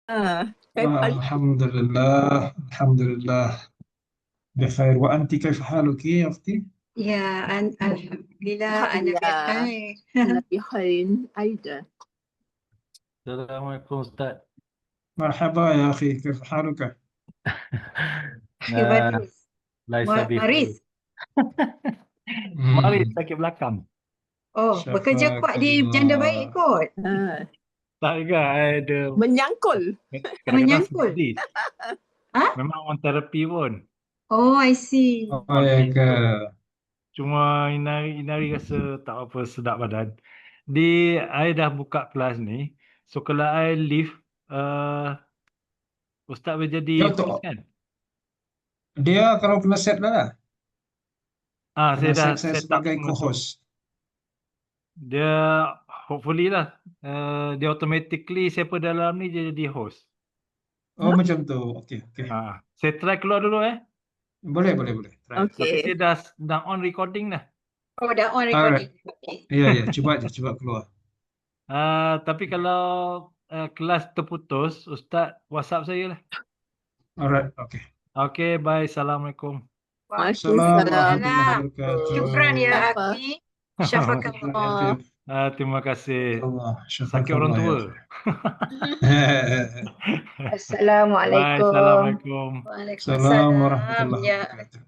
كيف حالك؟ الحمد لله الحمد لله بخير. وأنت كيف حالك يا أختي؟ يا الحمد لله الحمد أنا لله بخير. أنا بخير أيضا. Assalamualaikum Ustaz. مرحبا يا أخي، كيف حالك؟ أخي Nah, Baris, Laisa Maris. bikhair. Mari sakit belakang. Oh, bekerja kuat di Janda Baik Syafakallah. kot. Tak juga, ada Menyangkul. kadang-kadang Menyangkul. sedih. Ha? Memang on terapi pun. Oh, I see. Oh ya ke? Cuma Inari rasa tak apa sedap badan. I dah buka kelas ni. So kalau I leave, Ustaz boleh jadi Dia host untuk kan? dia kalau kena set lah, Saya kena dah set saya set up sebagai semua tu. co-host. Dia hopefully lah. Dia automatically siapa dalam ni dia jadi host. Oh macam tu. Okey okey. Saya try keluar dulu Boleh boleh boleh. Try. Tapi Okey. saya dah on recording dah. Oh, dah on recording. Okay. Ya ya, coba keluar. Tapi kalau kelas terputus, Ustaz WhatsApp saya lah. Alright, okey. Okay, bye. Assalamualaikum. Assalamualaikum warahmatullahi Waalaikumsalam. wabarakatuh. Syukran ya Apa? akhi. Syafakallah. Terima kasih. Allah, Sakit orang syafakallah ya tua. akhi. Bye. Assalamualaikum. Assalamualaikum. السلام Waalaikumsalam. ورحمة الله Ya وبركاته.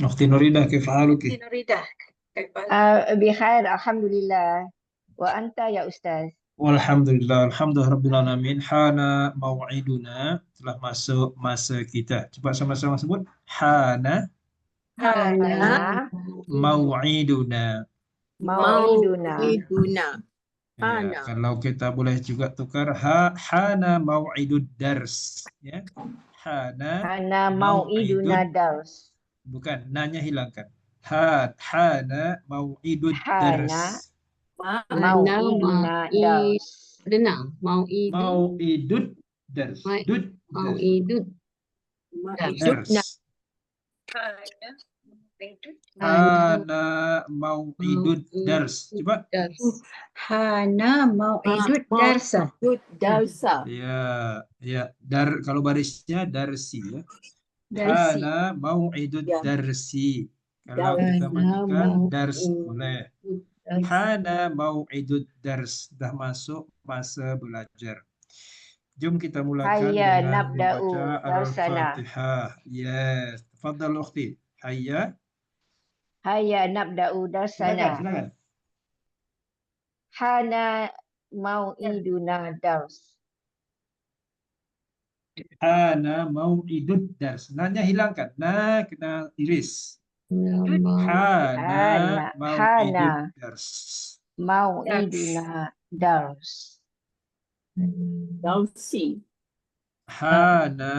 أختي نوريدا كيف حالك؟ Nuridah. Kaifa? بخير الحمد لله. وأنت يا أستاذ؟ والحمد لله رب العالمين. Hana mau'iduna, telah masuk masa kita. Coba sama-sama sebut. Hana Hana mau'iduna. موعدنا. Ya, Hana. kalau kita boleh juga tukar hana mau'idud dars, ya. Hana Hana موعدنا درس. bukan, nanya hilangkan. Hana mau'idud Hana dars. موعدنا درس. Dengar, mau idul, Mau'idud dars. mau idul. Dars. Hana mau'idud dars. Coba. Hana mau'idud darsa. Darsa. Ya. Kalau barisnya darsi, ya. Darsi. Hana mau'idud Ya. darsi. Kalau kita matikan dars boleh. Hana mau'idud dars. Dah masuk masa belajar. Jom kita mulakan Hayya dengan nabda'u membaca darsana. Al-Fatihah. Yes. Tafadhal ukhti. Hayya. Hayya nabda'u darsana. Silakan. Hana موعدنا درس. Hana mau'idud dars. Nanya hilangkan. Na kena iris. Hana mau'idud dars. موعدنا درس. Darsi. Hana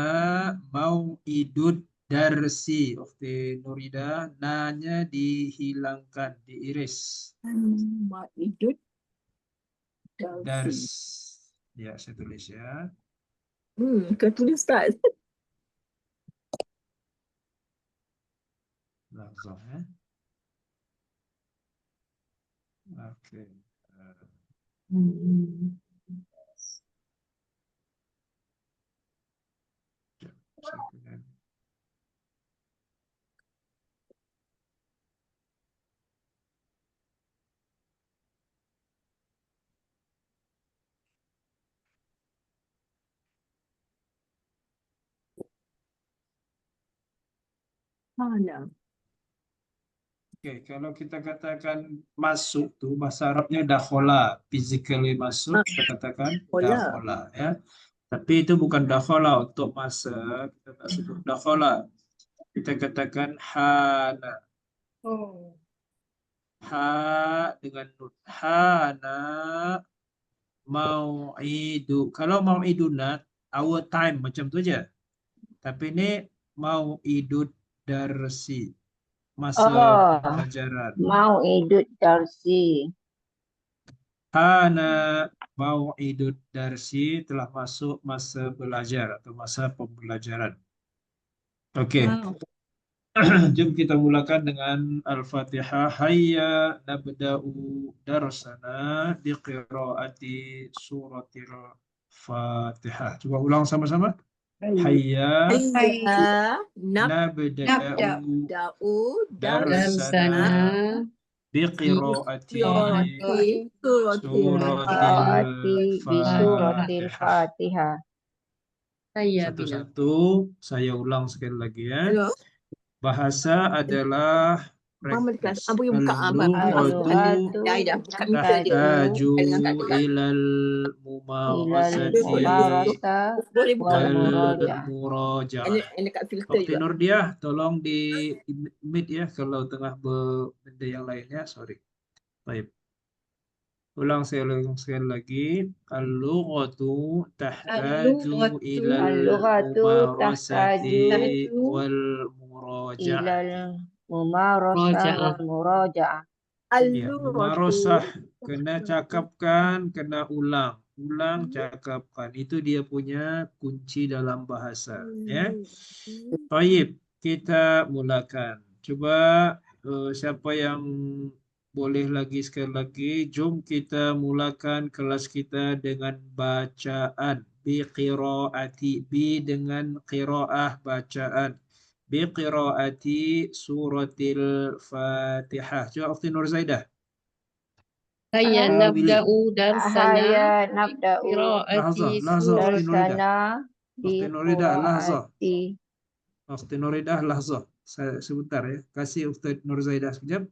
mau'idud darsi. Ukhti Nurida, nanya dihilangkan, diiris. Maidud. Dars. Darsi. Ya, saya tulis ya. Kau tulis tak? Lahzah, ya. Oke. Hana. Oke, kalau kita katakan masuk tuh bahasa Arabnya dakhola, physically masuk, kita katakan dakhola, ya. Tapi itu bukan dakhola untuk masa, kita tak sebut dakhola. Kita katakan hana. Ha dengan nun. Hana mau'idu. Kalau mau'iduna, our time macam tu aja. Tapi ini mau'idud darsi. Masa pelajaran. موعد درسي. Hana mau'idud darsi, telah masuk masa belajar atau masa pembelajaran. Oke. Jom kita mulakan dengan Al-Fatihah. Hayya nabda'u darsana biqiraati suratil Fatihah. Coba ulang sama-sama. Hayya Hayya nabda'u nabda'u darsana Darsana biqiraati suratil suratil Bisuratil Fatihah. Fatihah. saya bilang. Satu-satu saya ulang sekali lagi ya. Hello. Bahasa adalah Mama dekat. praktis. Abu yang buka apa? Al-lughatu Dah buka meter dia. tahtaju Jangan kat dekat. ilal ilal mumarasati mumarasa Boleh buka. wal wal muraja'ah. muraja'ah. Ini dekat filter Waktu juga. Nurdiah, tolong di mute ya kalau tengah benda yang lainnya. Sorry. Baik. Ulang sekali lagi. Al-lughatu tahtaju Al-lughatu ilal Al-lughatu mumarasati tahtaju wal muraja'ah. ilal mumarasa Muraja'ah. wal muraja'ah. Ya, mumarasah kena cakapkan, kena ulang. Ulang, cakapkan. Itu dia punya kunci dalam bahasa. Ya. Baik, kita mulakan. Coba siapa yang boleh lagi sekali lagi, jom kita mulakan kelas kita dengan bacaan. Bi qiraati, bi dengan qiraah bacaan. Bi qiraati suratil Fatihah. Coba Ukhti Nur Zaidah. Saya Awili. nabda'u darsana Hayya nabda'u Lahzah, qiraati lahzah Ukhti Nuridah. darsana bi Ukhti Nuridah, lahzah. qiraati. Ukhti Nuridah, lahzah. Sebentar ya. Kasih Ukhti Nur Zaidah sekejap.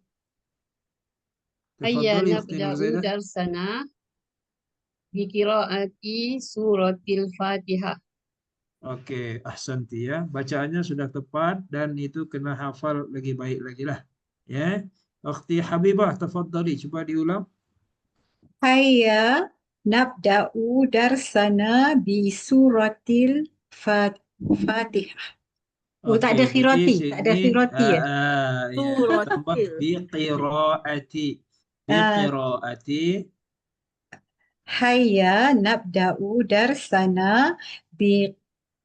Saya Tafadhali Ukhti Nur nabda'u Zaidah. darsana biqiraati suratil Fatihah. Oke, ahsanti ya. Bacaannya sudah tepat dan itu kena hafal lagi baik lagi lah. Ya. Ukhti Habibah, tafadhali. Coba diulang. Hayya nabda'u darsana bi suratil Fatihah. Oh, tak ada Oke, khirati. jadi Tak ada sini khirati ya? ya, tambah biqiraati. Ah, Biqiraati Hayya nabda'u darsana bi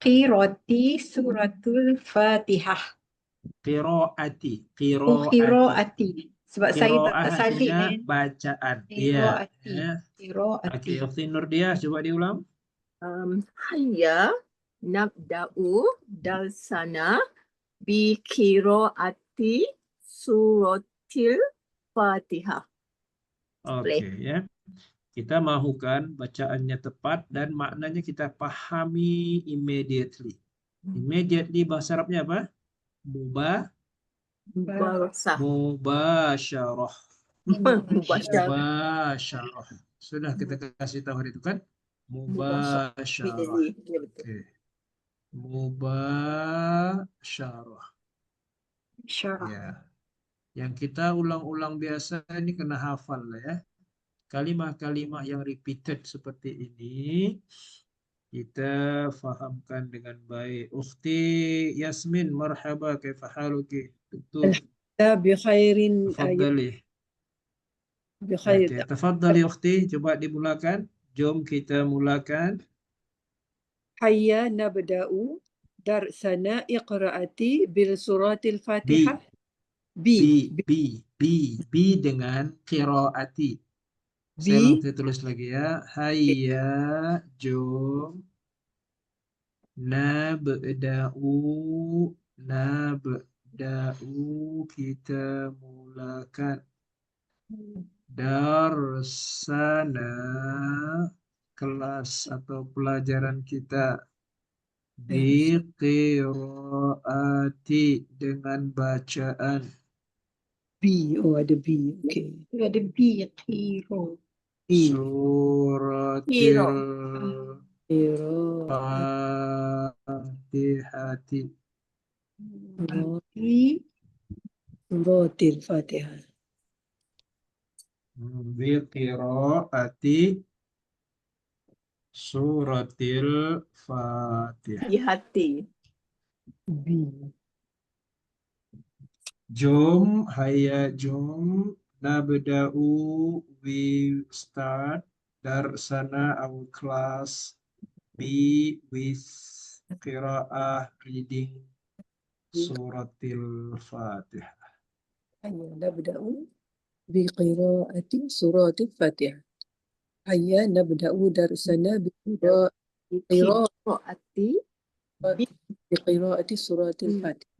qirati suratul Fatihah. qiraati. Oh, Qiraati. qiraati. Sebab saya Qiraah tak salib artinya kan. bacaan. Iya. Qiraati. Ya. Qiraati. Oke, Ukhti Nurdiah, coba diulang. Hayya nabda'u darsana bi qiraati suratil Fatihah. Oke, ya. Kita mahukan bacaannya tepat dan maknanya kita pahami immediately. Immediately bahasa Arabnya apa? Mubarasah. Mubasyarah. Mubasyarah. Mubasyarah. Sudah kita kasih tahu hari itu kan? Mubasyarah. Ya, betul. Oke. Mubasyarah. Syarah. Ya. Yang kita ulang-ulang biasa ini kena hafal lah ya. Kalimah-kalimah yang repeated seperti ini kita fahamkan dengan baik. Ukhti Yasmin, marhaba, kaifa haluki? Betul. Bi khairin Tafadhali. bi khair. Oke, tafadhali ukhti, coba dimulakan. Jom kita mulakan. Hayya nabda'u darsana iqra'ati bil suratil Fatihah. B dengan qiraati. Saya tulis lagi ya. Hayya, jom. Nabda'u kita mulakan. Darsana kelas atau pelajaran kita. Biqiraati dengan bacaan. B. Oh, ada B. Okay. Ada B. Qiro. B. Suratil Qiro. Fatihati. Suratil Fatihah. Biqiraati suratil Fatihah. Di hati. B. Jom, hayya jom. Nabda'u, we start. Darsana, our class. Be with qira'ah, reading. suratil Fatihah. هيا نبدأ بقراءة سورة الفاتحة. هيا نبدأ درسنا بقراءة بقراءة سورة الفاتحة.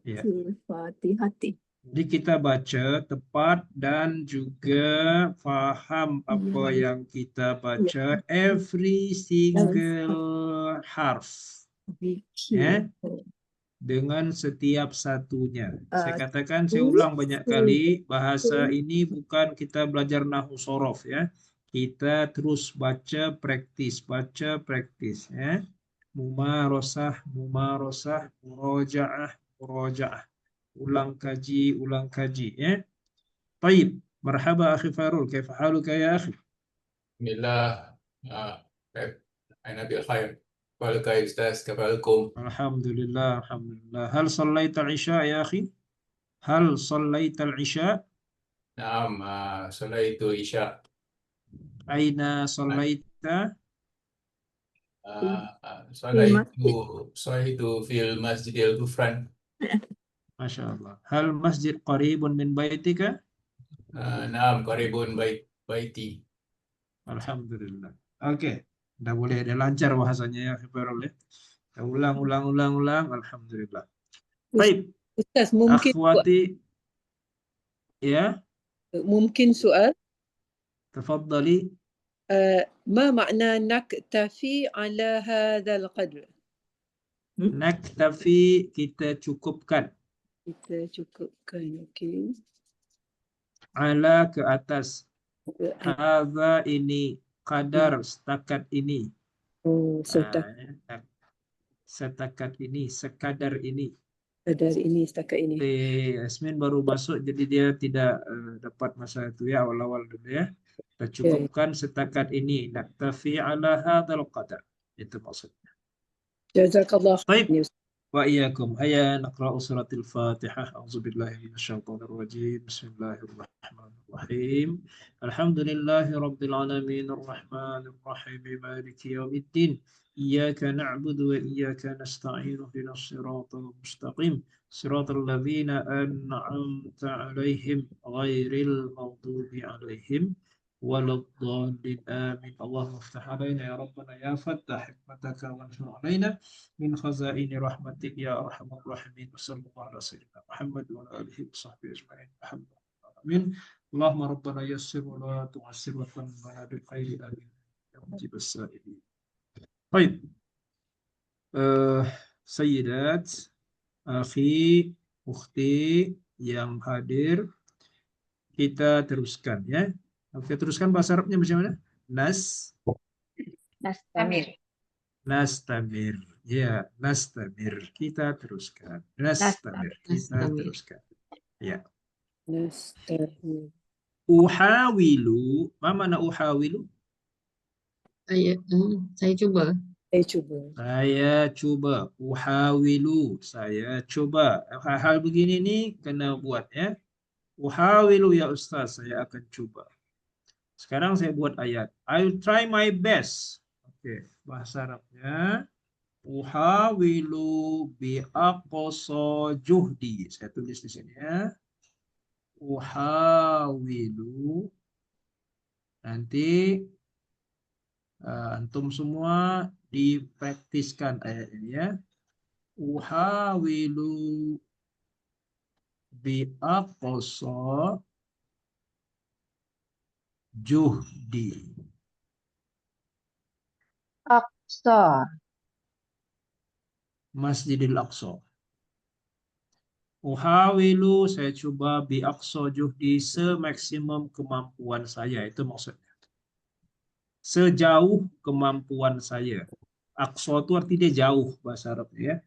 Ya. Fatihati. Jadi kita baca tepat dan juga faham apa yang kita baca every single harf ya dengan setiap satunya. Saya katakan, saya ulang banyak kali, bahasa ini bukan kita belajar nahwu sorof ya. Kita terus baca praktis ya. Mumarosah, murojaah. Ulang kaji ya. Baik, marhaba akhi Farul, kaifa haluka ya akhi? Bismillah. Ana bil khair. Waalaikum Ustaz, kafalukum. Alhamdulillah. Hal sallaita al-isya ya akhi? Hal sallaita al-isya? Naam, salaitu isya. Aina sallaita? Salaitu fil Masjidil Ghufran. Masya Allah. Hal masjid qaribun min baitika? Naam, qaribun baiti. Alhamdulillah. Oke, udah boleh, udah lancar bahasanya ya Farul ya. Kita ulang. Alhamdulillah. Baik, Ustaz, mungkin akhwati ya, mungkin soal tafadhali. ما معنى نكتفي على هذا القدر؟ Naktafi, kita cukupkan. Kita cukupkan, okey. Ala, ke atas. Hadza, ini. Qadar, setakat ini. Oh, Setakat ini, sekadar ini. dari ini setakat ini. Yasmin baru masuk, jadi dia tidak dapat masa itu ya, awal-awal dulu ya. Kita cukupkan setakat ini. Naktafi ala hadzal qadar. Itu maksudnya. Jazakallah Baik. وإياكم. هيا نقرأ سورة الفاتحة. أعوذ بالله من الشيطان الرجيم. بسم الله الرحمن الرحيم. الحمد لله رب العالمين الرحمن الرحيم مالك يوم الدين. إياك نعبد وإياك نستعين اهدنا الصراط المستقيم صراط الذين أنعمت عليهم غير المغضوب عليهم ولا الضالين آمين. اللهم افتح علينا يا ربنا يا فتاح حكمتك وانشر علينا من خزائن رحمتك يا أرحم الراحمين. وصلى الله على سيدنا محمد وعلى آله وصحبه أجمعين. الحمد لله آمين. اللهم ربنا يسر ولا تعسر وتمنا بالخير آمين يا مجيب السائلين. طيب Sayyidat, akhi, ukhti yang hadir, kita teruskan ya. Kita teruskan bahasa Arabnya bagaimana? Nastamir. Ya, nastamir. Kita teruskan. Nastamir. Kita teruskan. Ya. Nastamir. Uhawilu. Apa makna uhawilu? Saya cuba. Saya coba. Uhawilu. Saya coba. Hal-hal begini nih kena buat ya. Uhawilu ya Ustaz. Saya akan coba. Sekarang saya buat ayat. I'll try my best. Oke, bahasa Arabnya. Uhawilu bi aqsa juhdi. Saya tulis di sini ya. Uhawilu. Nanti antum semua dipraktiskan ayat ini ya. Uhawilu bi aqsa juhdi. Aqsa. Masjidil Aqsa. Uhawilu, saya coba bi aqsa juhdi, semaksimum kemampuan saya. Itu maksudnya. Sejauh kemampuan saya. Aqsa itu artinya jauh bahasa Arabnya ya.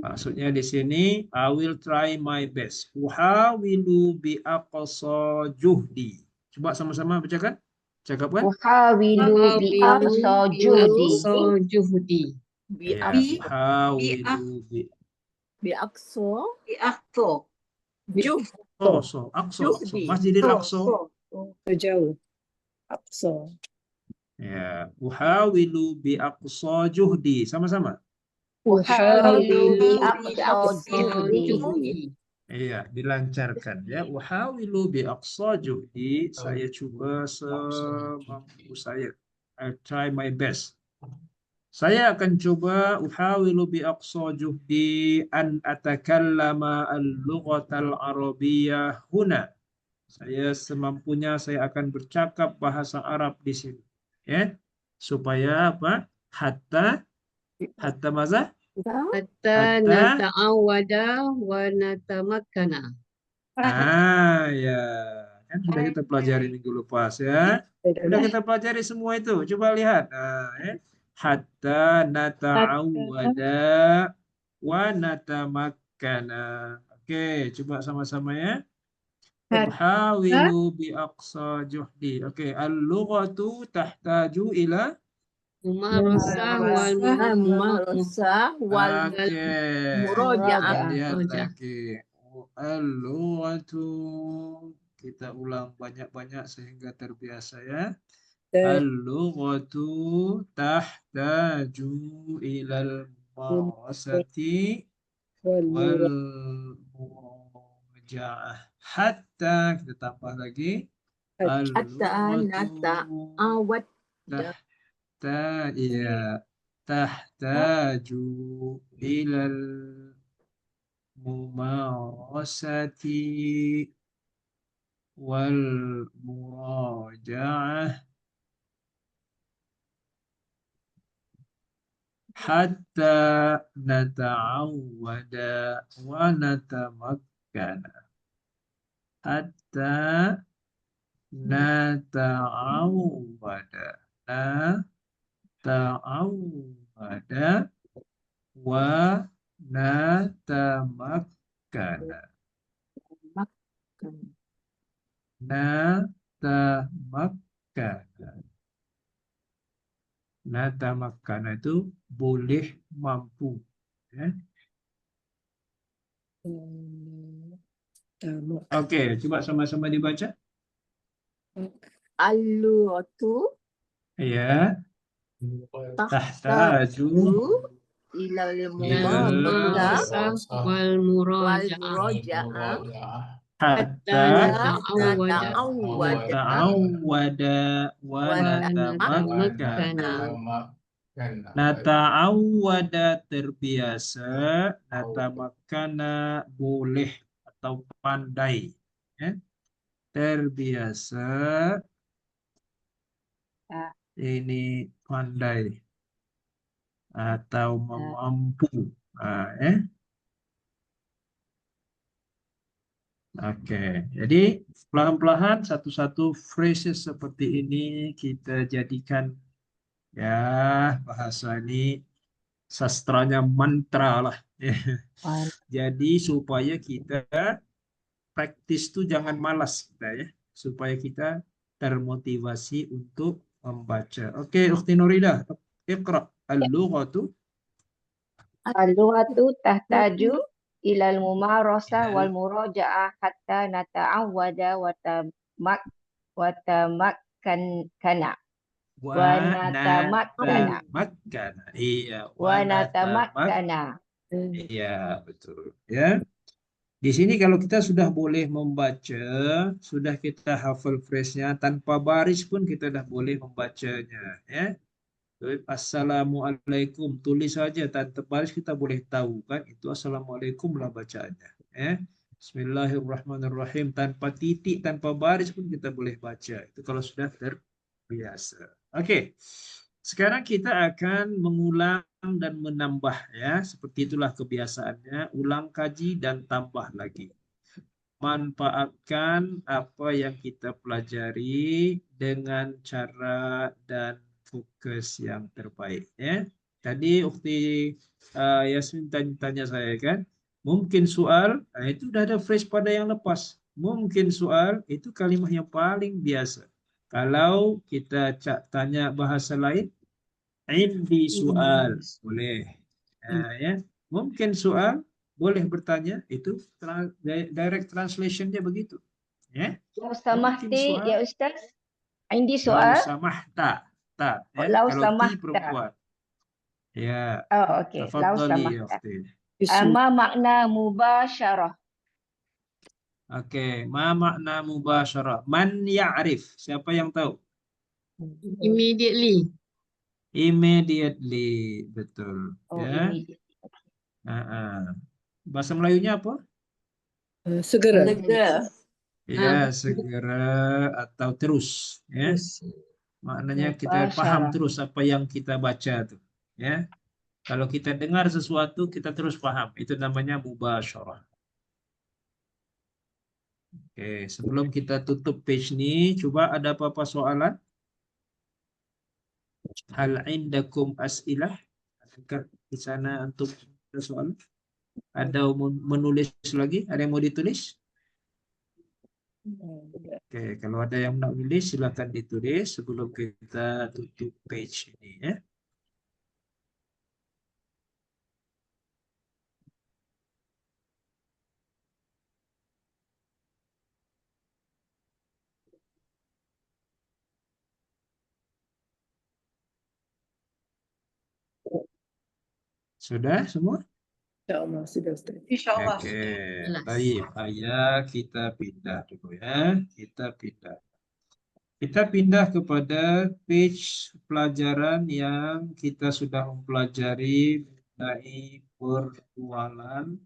Maksudnya di sini, I will try my best. Uhawilu bi aqsa juhdi. Coba sama-sama bacakan. Cakapkan. Uhawilu bi aqsa juhdi. Uhawilu Bi aqsa. Aqsa. Masjidil Aqsa. Sejauh. Aqsa. Ya, uhawilu bi aqsa juhdi. Sama-sama. Uhawilu bi Bi aqsa juhdi. juhdi. Iya, dilancarkan ya. Uhawilu bi aqsa juhdi. Saya coba semampu saya. I try my best. Saya akan coba uhawilu bi aqsa juhdi an atakallama al-lughatal arabiyyah huna. Saya semampunya saya akan bercakap bahasa Arab di sini. Ya. Supaya apa? Hatta maza? Hatta nata'awwada wa natamakkana. Ya. Kan sudah kita pelajari minggu lepas ya. Sudah kita pelajari semua itu. Coba lihat. Ya. Hatta nata'awwada wa natamakkana. Oke, coba sama-sama ya. Uhawilu bi aqsa juhdi. Oke, al-lughatu tahtaju ila Mumarasah wal Mumarasah wal muraja'ah. lihat lagi. Al-lughatu kita ulang banyak-banyak sehingga terbiasa ya. Al-lughatu tahtaju ilal mumarasati wal muraja'ah. Hatta kita tambah lagi Hatta nata'awwad. tahtaju ilal mumarasati wal muraja'ah hatta nata'awwada wa natamakkana. Hatta nata'awwada wa natamakkana. Natamakkana itu boleh mampu ya. Oke, coba sama-sama dibaca. Al-lughatu Ya. Tahtaju ilal mumarasah wal muraja'ah hatta nata'awwada nata'awwada wa natamakkana. Nata'awwada terbiasa, natamakkana boleh atau pandai ya. Terbiasa ini pandai atau mampu ya. Oke, jadi pelan-pelan satu-satu phrases seperti ini kita jadikan ya, bahasa ini sastranya mantra lah. Jadi supaya kita praktis tuh jangan malas kita ya, supaya kita termotivasi untuk membaca. Oke, Ukhti Nurida, iqra al-lughatu. Al-lughatu tahtaju ilal mumarasah wal muraja'ah hatta nata'awwada wa natamakkana. Wa natamakkana. Iya, Wa natamakkana. Iya, betul. Ya. Di sini kalau kita sudah boleh membaca, sudah kita hafal phrase-nya, tanpa baris pun kita sudah boleh membacanya. Ya. Assalamualaikum, tulis saja tanpa baris kita boleh tahu kan itu assalamualaikum lah bacaannya. Ya. Bismillahirrahmanirrahim, tanpa titik, tanpa baris pun kita boleh baca. Itu kalau sudah terbiasa. Oke. Sekarang kita akan mengulang dan menambah ya, seperti itulah kebiasaannya, ulang, kaji dan tambah lagi. Manfaatkan apa yang kita pelajari dengan cara dan fokus yang terbaik ya. Tadi Ukhti Yasmin tanya saya kan, mungkin soal, itu udah ada phrase pada yang lepas. Mungkin soal itu kalimat yang paling biasa. Kalau kita tanya bahasa lain, indi soal boleh ya. Mungkin soal boleh bertanya, itu direct translationnya begitu ya. Lau samahti ya Ustaz, indi soal. Lau samahta. ta ya. Lau Kalau ti samahta. perempuan. Ya, Oh, okey. Lau tafadhali ya samahta. ukhti. Ma makna mubasyarah? Oke, ma makna mubasyarah? Man ya'rif? Siapa yang tahu? Immediately. Immediately, betul. Oh, Ya. immediate. Bahasa Melayunya apa? Segera. Segera. Ya, segera atau terus. Ya, Terus. maknanya kita paham Mubasyarah. terus apa yang kita baca tuh. Ya, kalau kita dengar sesuatu kita terus paham. Itu namanya mubasyarah. Oke, sebelum kita tutup page ini, coba ada apa-apa soalan? Hal indakum as'ilah? Adakah di sana untuk ada soalan? Ada menulis lagi? Ada yang mau ditulis? Oke, kalau ada yang nak tulis silakan ditulis sebelum kita tutup page ini ya. Sudah semua? InsyaAllah sudah Ustaz. Oke, baik. Ayo kita pindah dulu ya. Kita pindah. Kita pindah kepada page pelajaran yang kita sudah mempelajari mengenai perbualan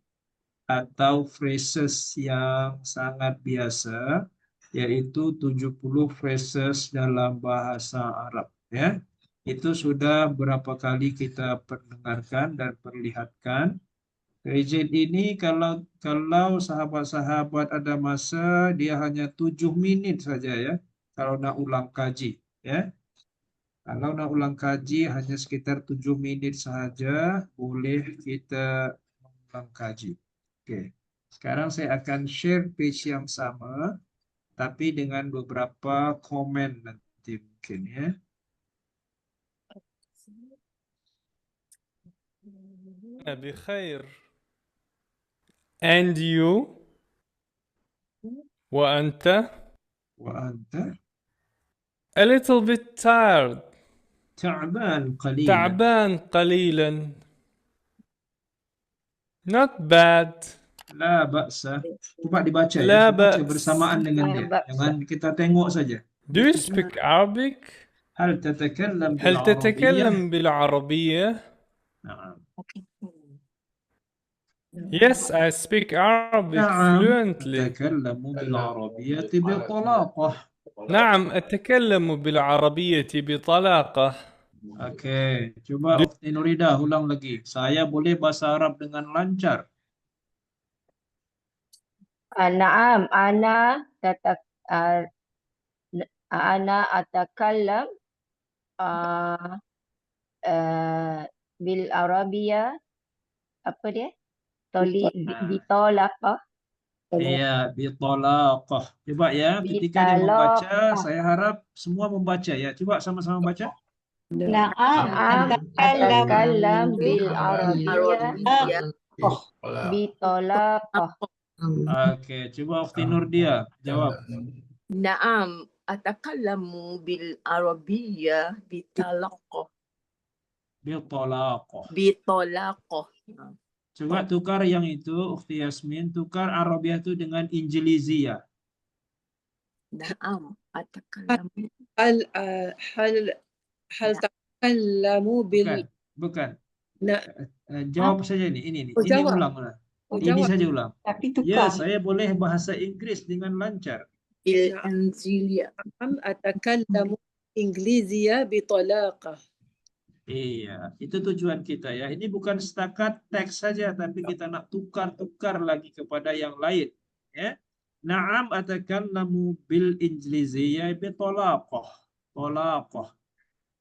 atau phrases yang sangat biasa, yaitu 70 phrases dalam bahasa Arab ya. Itu sudah berapa kali kita perdengarkan dan perlihatkan. Kajian ini kalau sahabat-sahabat ada masa dia hanya 7 menit saja ya. Kalau nak ulang kaji ya. Kalau nak ulang kaji hanya sekitar 7 menit saja boleh kita ulang kaji. Oke. Sekarang saya akan share page yang sama tapi dengan beberapa komen nanti mungkin ya. بخير. And you? وأنت? وأنت A little bit tired. تعبان قليلا. تعبان قليلا. Not bad. La ba'sa. Coba dibaca ya. La Baca ba's. bersamaan dengan dia. Jangan kita tengok saja. Do you speak Arabic? هل تتكلم هل بالعربية؟ تتكلم بالعربية? نعم. Yes, I speak Arabic نعم. fluently. أتكلم بالعربية بطلاقة. نعم أتكلم بالعربية بطلاقة. Oke, coba Ukhti Nurida ulang lagi. Saya boleh bahasa Arab dengan lancar. Naam, ana atakallam bil Arabiyah, apa dia? Bitolaqah. Iya, bitalaqah. Coba ya, ketika dia membaca, saya harap semua membaca ya. Coba sama-sama baca. Naam, atakallam bil Arabiyah bitolaqah. Oke, coba Ukhti Nurdia jawab. Naam, atakallamu bil Arabiyyah bitalaqah. Bitalaqah. Bitalaqah. Coba tukar yang itu, Ukhti Yasmin, tukar Arabiah itu dengan Injiliziyah. Naam, atakallamu. هل تتكلم Bukan. Nah. Jawab saja ini. Ini jawab. ulang. Ini jawab. saja ulang. Tapi Ya, tukar. saya boleh bahasa Inggris dengan lancar. Bil Anziliyah. نعم أتكلم إنجليزية بطلاقة. Iya, itu tujuan kita ya. Ini bukan setakat teks saja, tapi kita nak tukar-tukar lagi kepada yang lain. Ya. Naam atakallamu bil Injiliziyah bi talaqah. Talaqah.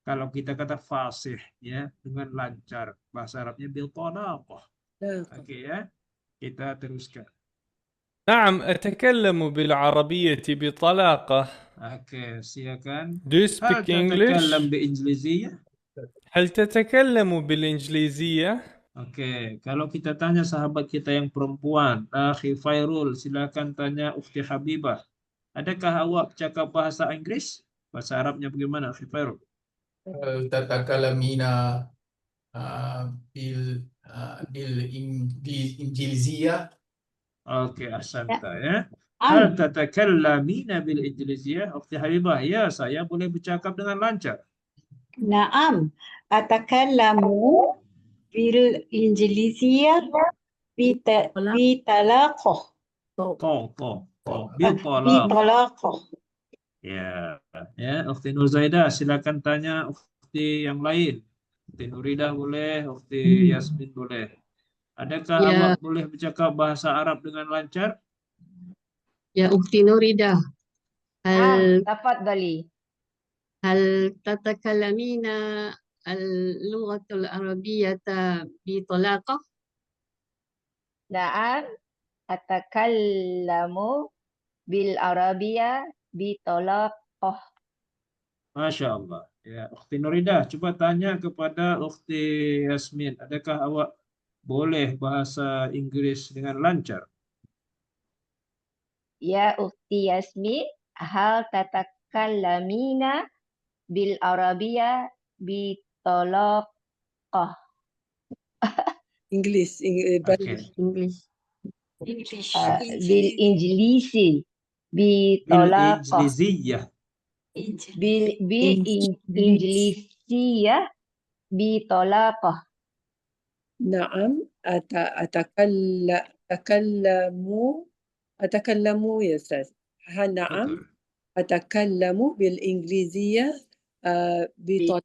Kalau kita kata fasih ya, dengan lancar. Bahasa Arabnya bil talaqah. Oke ya. Kita teruskan. نعم أتكلم بالعربية بطلاقة. Oke, silakan. Do you speak English? تتكلم بإنجليزية? هل تتكلم بالإنجليزية؟ Oke, kalau kita tanya sahabat kita yang perempuan, Akhi Fairul, silakan tanya Ukhti Habibah. Adakah awak cakap bahasa Inggris? Bahasa Arabnya bagaimana, Akhi Fairul? هل تتكلمين بالإنجليزية؟ Oke, ahsanta ya. Hal tatakallamina bil Injiliziyah? Ukhti Habibah, ya saya boleh bercakap dengan lancar. نعم أتكلم بالإنجليزية بطلاقة بطلاقة. Ya, Ukhti Nur Zaidah, silakan tanya Ukhti yang lain. Ukhti Nuridah boleh, Ukhti Yasmin boleh. Adakah Ya. awak boleh bercakap bahasa Arab dengan lancar? Ya Ukhti Nuridah, تفضلي. هل تتكلمين اللغة العربية بطلاقة؟ نعم أتكلم بالعربية بطلاقة. Masya Allah. Ya, Ukhti Nuridah, coba tanya kepada Ukhti Yasmin, adakah awak boleh bahasa Inggris dengan lancar? Ya Ukhti Yasmin, hal tatakallamina bil Arabiyah bitolaqah. English Oke. English. Bil Injilisi bitolaqah. Injiliziyah. Bil Injilisiyah bitolaqah. نعم أتكلم يا أستاذ. نعم Betul. أتكلم بالإنجليزية Bitolaqah.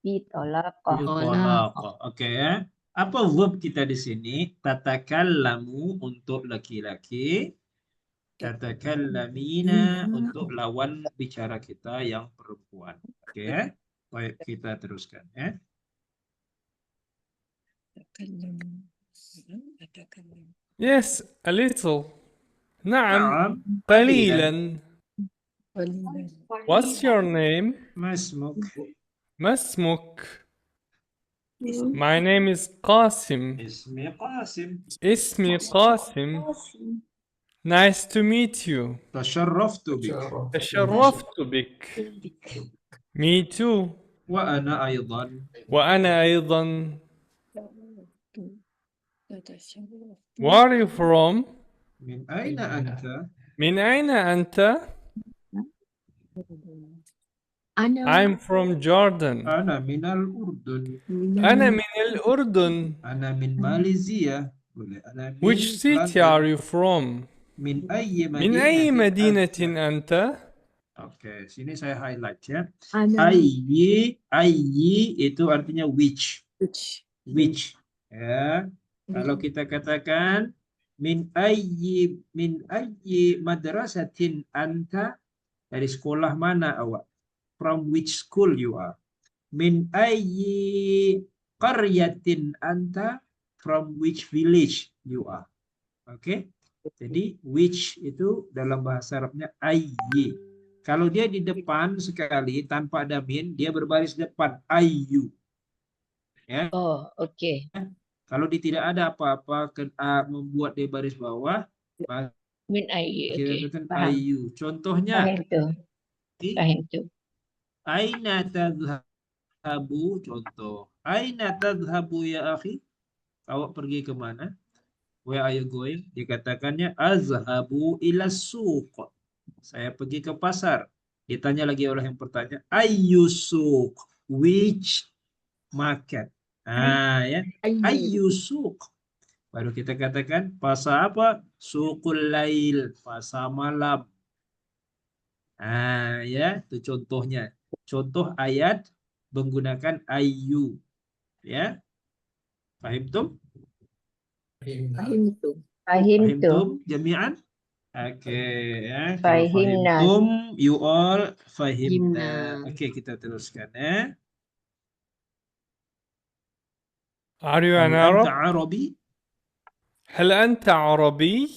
Bitolaqa. Oke ya. Apa verb kita di sini? Tatakallamu untuk laki-laki, tatakallamina untuk lawan bicara kita yang perempuan. Oke ya. Baik, kita teruskan ya. Yes, a little. نعم Naam. قليلا. What's your name? Masmuk. ما اسمك? My name is Qasim. Ismi Qasim. اسمي قاسم. Nice to meet you. Tasharraftu bik. تشرفت بك. Me too. Wa ana aydan. وأنا أيضا. Where are you from? Min aina anta? من أين أنت? I'm from Jordan. Ana minal Urdun. أنا من الأردن. Ana min Malaysia. Boleh. Ana min Which city London. are you from? Min ayyi من أي مدينة anta? أنت? Oke, sini saya highlight ya. Ana Ayyi itu artinya which. Which. Ya. Kalau kita katakan min ayyi madrasatin anta, dari sekolah mana awak? From which school you are? Min ayyi qaryatin anta, from which village you are? Oke. Jadi which itu dalam bahasa Arabnya ayyi. Kalau dia di depan sekali tanpa ada min, dia berbaris depan ayyu. Ya. Oh, okey. Kalau dia tidak ada apa-apa membuat dia baris bawah, Min ayyi. kita Okey. katakan Faham. ayyu. Contohnya, Faham tu. aina tadhhabu, contoh. Aina tadhhabu ya akhi? Awak pergi ke mana? Where are you going? Dikatakannya azhabu ila suq. Saya pergi ke pasar. Ditanya lagi oleh yang bertanya, ayyu suq? Which market? Ya. Ayyu suq? Baru kita katakan pasar apa? Suqul lail, pasar malam. Ya, itu contohnya. Contoh ayat menggunakan ayyu. Ya. Fahimtum? Fahimtum. Jami'an? Oke, ya. Kalau Fahimna. fahimtum, you all fahimna. Fahimna. Oke, kita teruskan ya. Are you an Hal anta Arab? Arabi? هل أنت عربي?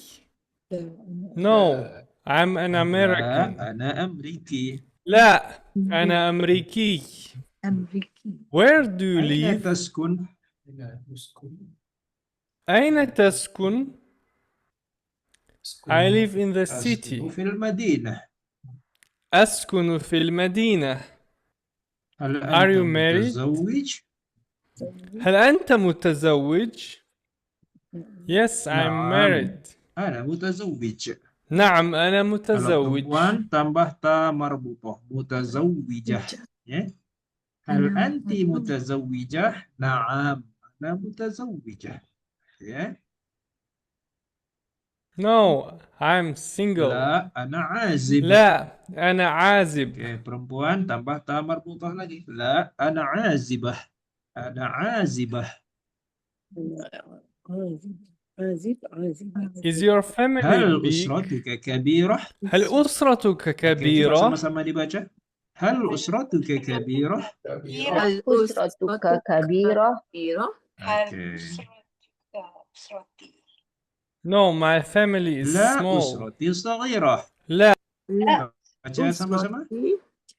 No, I'm an American. لا, أنا أمريكي. لا, أنا أمريكي. Where do you أين live? تسكن؟ أين تسكن? I live in the city. أسكن في المدينة. أسكن في المدينة. هل Are أنت you married? متزوج؟ هل أنت متزوج؟ Yes, I'm نعم married. أنا متزوج. نعم أنا Kalau متزوج. perempuan tambah ta marbutoh, mutazawijah. Ya. Hal أنا anti mutazawijah? Naam, ana mutazawijah. Ya. No, I'm single. La, ana azib. لا أنا عازب. Oke, perempuan tambah ta marbutoh lagi. La, ana azibah. Ana azibah. عازب. Is your family Hal big? usratuka kabirah? هل أسرتك Oke, coba كبيرة؟ sama-sama dibaca. Hal usratuka kabirah? Hal usratuka kabirah. كبيرة. Oke. No, my family is لا small. أسرتي صغيرة. لا لا Baca sama-sama.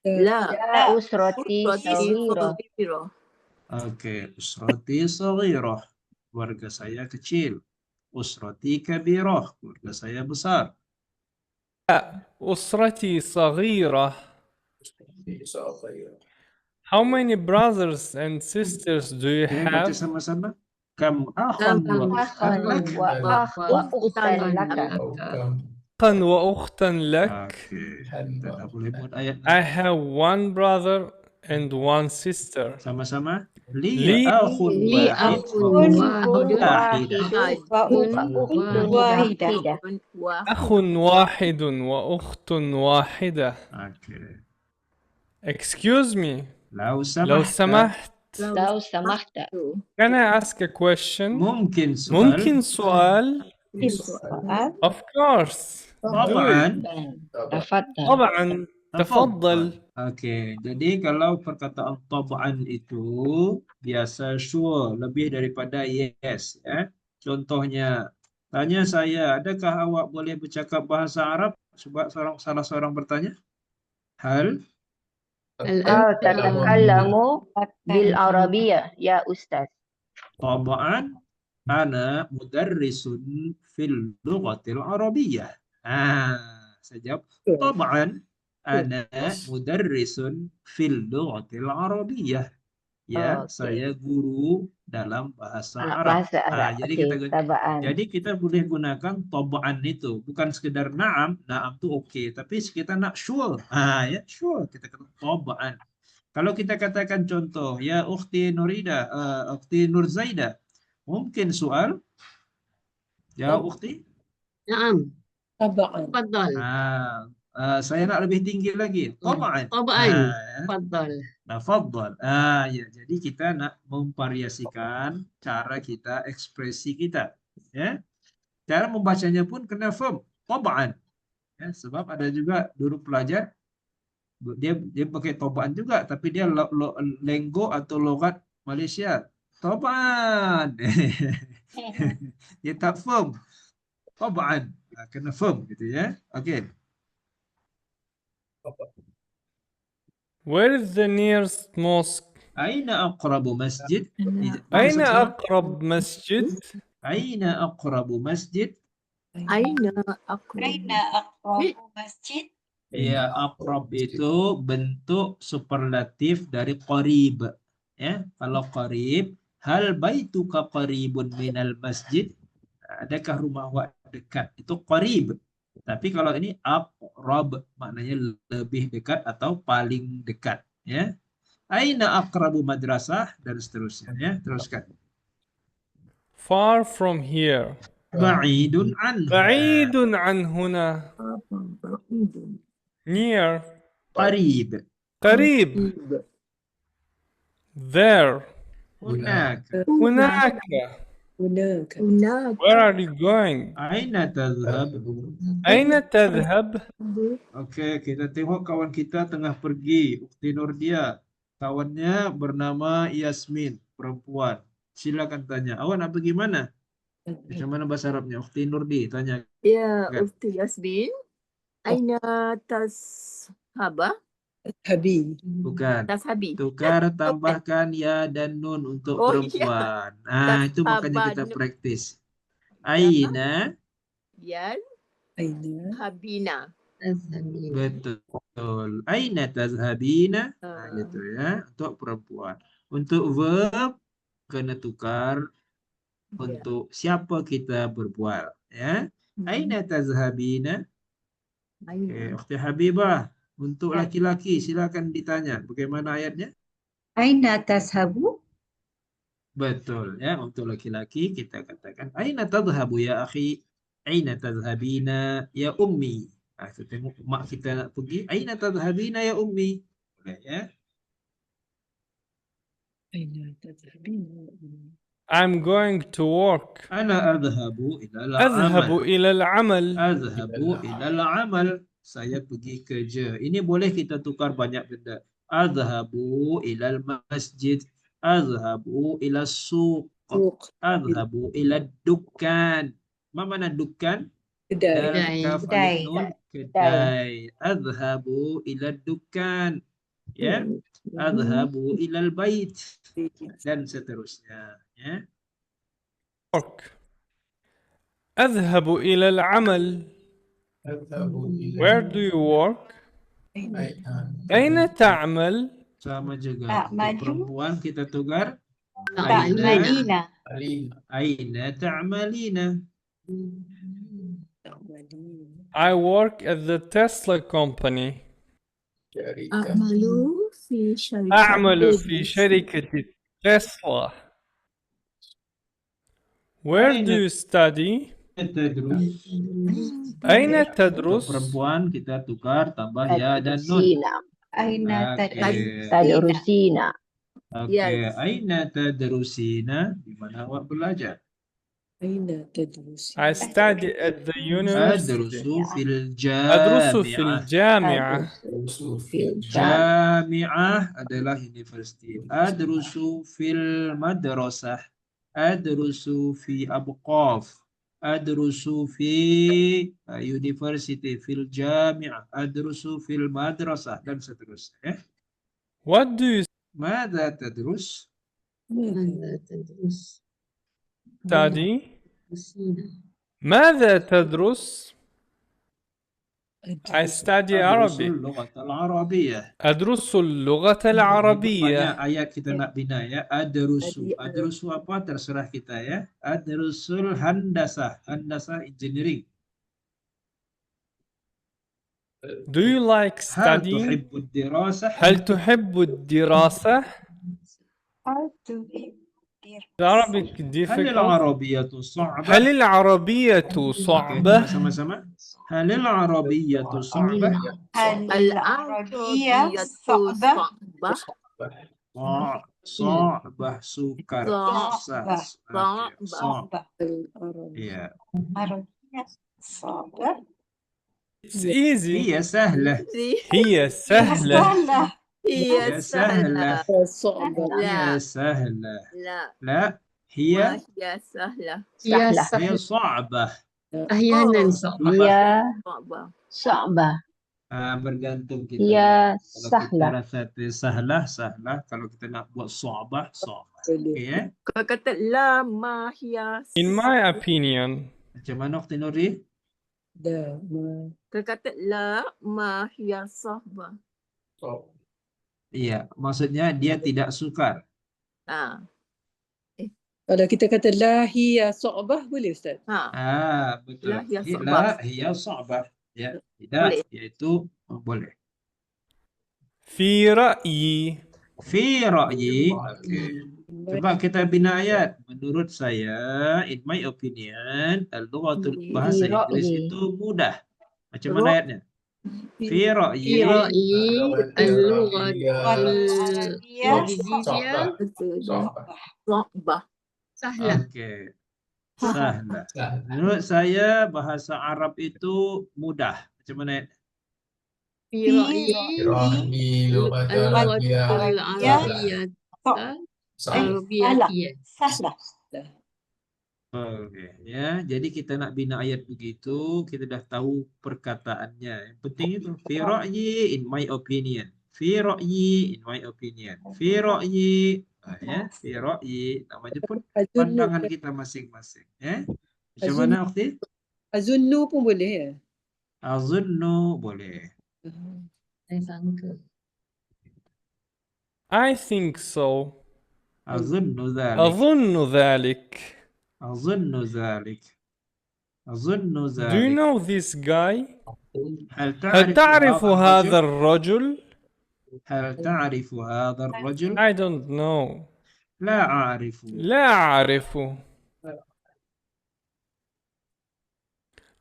لا La usrati saghirah. صغيرة. Oke, usrati صغيرة. Keluarga saya kecil. Usrati kabirah. Keluarga saya besar. أسرتي صغيرة. How many brothers and sisters do you Oke, baca have? sama-sama. Kam akhan wa Akhan akhan lak. wa ukhtan laka. أخا وأختا لك. Oke, kita tak boleh buat ayat I have one brother and one sister. sama-sama. Li Li akhun li wahid. akhun Wahidah. wahidah. أخ واحد وأخت واحدة. Oke. Excuse me. Lau لو samahta. سمحت. Lau samahta. Can I ask a question? Mungkin soal. ممكن سؤال؟ Of course. Do it. طبعا. Tafaddal. طبعا. تفضل. Oke, jadi kalau perkataan tab'an itu biasa sure, lebih daripada yes, ya. Contohnya, tanya saya, adakah awak boleh bercakap bahasa Arab? Sebab salah seorang bertanya. Hal Hal tatakallamu bil arabiyyah ya ustaz. tab'an ana mudarrisun fil lughatil arabiyyah. Saya jawab, tab'an ana mudarrisun fil lughatil arabiyyah. Ya, Oke. saya guru dalam bahasa Arab. Bahasa Arab. Jadi Oke, tabaan. kita boleh gunakan tab'an itu, bukan sekedar na'am, na'am itu oke, tapi kita nak sure. Ya, sure kita kata tab'an. Kalau kita katakan contoh, ya ukhti Nurida, ukhti Nurzaida, mungkin soal. Ya ukhti? نعم طبعا تفضل Saya nak lebih tinggi lagi. Tab'an. طبعا تفضل Tafadhal. Ya, jadi kita nak memvariasikan cara kita, ekspresi kita. Ya. Cara membacanya pun kena firm. Tab'an. Ya, sebab ada juga dulu pelajar dia pakai tab'an juga, tapi dia lenggo atau logat Malaysia. Tab'an. Dia tak firm. Tab'an. Kena firm gitu ya. Okey. Where is the nearest mosque? Aina aqrabu masjid? أين أقرب مسجد? Aina aqrabu masjid? أين أقرب masjid? Ya, aqrab itu bentuk superlatif dari qarib. Ya, kalau qarib, hal baituka qaribun minal masjid? Adakah rumah awak dekat? Itu qarib. Tapi kalau ini aqrab, maknanya lebih dekat atau paling dekat. Ya. Aina aqrabu madrasah dan seterusnya. Ya, teruskan. Far from here. Ba'idun anha. بعيد عن هنا. Near. Qarib. قريب. There. Hunaka. هناك. هناك Where are you going? Aina tadhhab? أين تذهب? Oke, kita tengok kawan kita tengah pergi. Ukti Nurdia. Kawannya bernama Yasmin, perempuan. Silakan tanya. Awak nak pergi mana? Macam mana bahasa Arabnya? Ukti Nurdi tanya. يا Kan? أختي ياسمين أين تذهب؟ تذهبي Bukan. تذهبي Tukar tambahkan ya dan nun untuk Oh, perempuan. Itu makanya kita Tazhaban. praktis. Aina. يذهبين أين habina. تذهبين Betul. Betul. Aina tazhabina. Nah, gitu ya. Untuk perempuan. Untuk verb kena tukar untuk siapa kita berbual. Ya. Aina tazhabina. Oke, Ukhti Habibah. Untuk laki-laki silakan ditanya. Bagaimana ayatnya? Aina tazhabu? Betul ya. Untuk laki-laki kita katakan aina tadhhabu ya akhi? Aina tadhhabina ya ummi? Nah, kita tengok mak kita nak pergi. Aina tadhhabina ya ummi? Boleh ya. Aina tazhabina? I'm going to work. Ana adhhabu ila أذهب al-amal. إلى العمل. Adhhabu ila al-amal. Saya pergi kerja. Ini boleh kita tukar banyak benda. Adhhabu ila al-masjid. Adhhabu ila suq. Suq. Adhhabu ila dukkan. Ma mana dukkan? Kedai. Dalam Kedai. kaf Kedai. alif nun kedai. Adhhabu ila dukkan. Ya. Adhhabu ila al-bait dan seterusnya. Ya. work. أذهب إلى العمل. أذهب إلى Where do you work? أين تعمل? Sama juga. Untuk perempuan kita tukar. Ta'malina. Aina ta'malina. I work at the Tesla company. أعمل في شركة أعمل في شركة تسلا. Where do you study? Tadrus. أين Untuk تدرس? perempuan kita tukar tambah ya dan nun. Tadrusina. Aina Oke. tadrusina. Oke. Yes. Aina tadrusina? Di mana awak belajar? Aina tadrusi? I study at the university. Adrusu fil أدرس في jami'ah. الجامعة. Jami'ah adalah university. Adrusu fil madrasah. Adrusu fi abqaf. Adrusu fi university. Fil jami'ah. Adrusu fil madrasah. Dan seterusnya. Ya. What do you Mada tadrus? ماذا تدرس؟ study? نسينا. ماذا تدرس? I study Adrusul Arabic. lughat al-arabiyyah. أدرس اللغة العربية. Banyak ayat kita nak bina ya. Adrusu. Adrusu apa terserah kita ya. Adrusul handasah. Handasah engineering. Do you like هل studying? تحب الدراسة؟ هل تحب الدراسة? The Arabic هل difficult. العربية صعبة؟ هل العربية Oke, صعبة؟ sama-sama. هل العربية صعبة؟ العربية صعبة صعبة سكر. صعبة. Oke, صعبة. العربية. Iya. It's easy. هي سهلة. هي سهلة. هي سهلة. صعبة. لا هي سهلة. لا لا ما هي هي سهلة هي هي صعبة. أحيانا صعبة. Hiya صعبة sa'bah. Bergantung kita. Hiya Kalau kita sahlah. rasa itu sahlah, sahlah. Kalau kita nak buat صعبة, صعبة. Oke ya. Kalau kata لا ما هي In my opinion, Macam mana Ukhti Nuri? لا ما Kalau kata لا ما هي صعبة Iya, maksudnya dia tidak sukar. kalau kita kata la hiya sa'bah boleh Ustaz? Betul. لا هي صعبة La hiya صعبة. Ya, tidak, Boleh. yaitu boleh. في رأيي. Fi ra'yi. Oke. Coba kita bina ayat. Menurut saya, in my opinion, al-lughatul bahasa Fi Inggris ra'yi. itu mudah. Macam mana ayatnya? Fi ra'yi. في رأيي اللغة العربية الإنجليزية صعبة سهلة. Oke. Sahlah. Menurut saya bahasa Arab itu mudah. Macam mana ayatnya? في رأيي اللغة العربية Sahlah. Oke, ya. Jadi kita nak bina ayat begitu, kita dah tahu perkataannya. Yang penting itu fi ra'yi in my opinion. Fi ra'yi in my opinion. Fi ra'yi ya, fi ra'yi namanya pun pandangan kita masing-masing, ya. Macam mana Ukhti? Azunnu pun boleh ya? Azunnu boleh. Saya sangka. I think so. أظن ذلك أظن ذلك. أظن ذلك أظن Do you ذلك know this guy? هل هل تعرف هذا الرجل? هل تعرف هذا الرجل؟ I don't know. لا أعرف. لا أعرفه.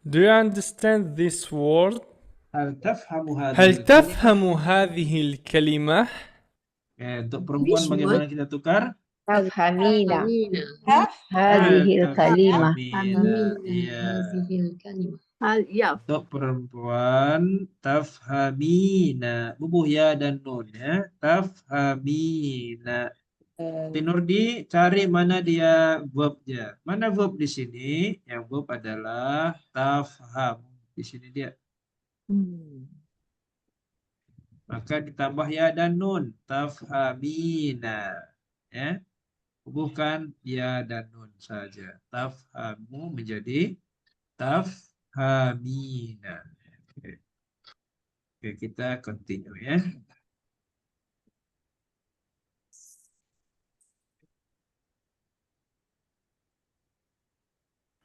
Do you understand this word? هل تفهم هذه هل الكلمة؟ تفهم هذه الكلمة؟ Untuk perempuan bagaimana kita tukar? تفهمين Amina. هذه الكلمة. Tafhamina. Iya. Hazihil kalimah. Hal yaf. Untuk perempuan tafhamina. Bubuh ya dan nun ya. Tafhamina. Tinurdi cari mana dia verbnya. Mana verb di sini? Yang verb adalah tafham. Di sini dia. Maka ditambah ya dan nun. Tafhamina. Ya. Bukan ya dan nun saja. Tafhamu menjadi tafhamina. Oke. Oke, kita continue ya.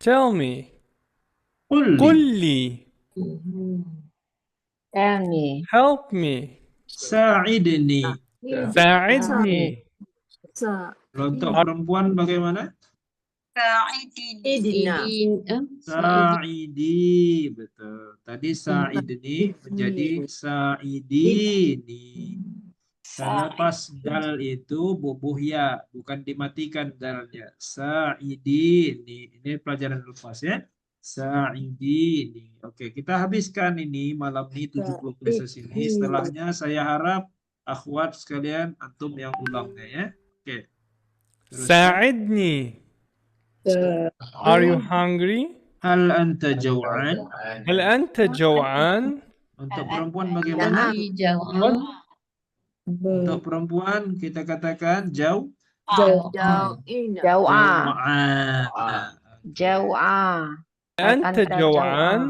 Tell me. Qul قل لي. Tell me. Help me. sa'idni. ساعدني. Sa. Kalau untuk perempuan bagaimana? Idina. Sa'idi, betul. Tadi sa'idni menjadi sa'idini. Karena pas dal itu bubuh ya, bukan dimatikan dalnya. Sa'idini. Ini pelajaran lepas ya. Sa'idini. Oke, kita habiskan ini malam ini 70 proses ini. Setelahnya saya harap akhwat sekalian antum yang ulangnya ya. Oke. Teruskan. ساعدني. Are you hungry? Hal anta jaw'an? هل أنت جوعان? Untuk perempuan bagaimana? Jawab. Untuk perempuan kita katakan jauh. Jauh ina. جوعان. Jaw'an. جوعان. أنت جوعان؟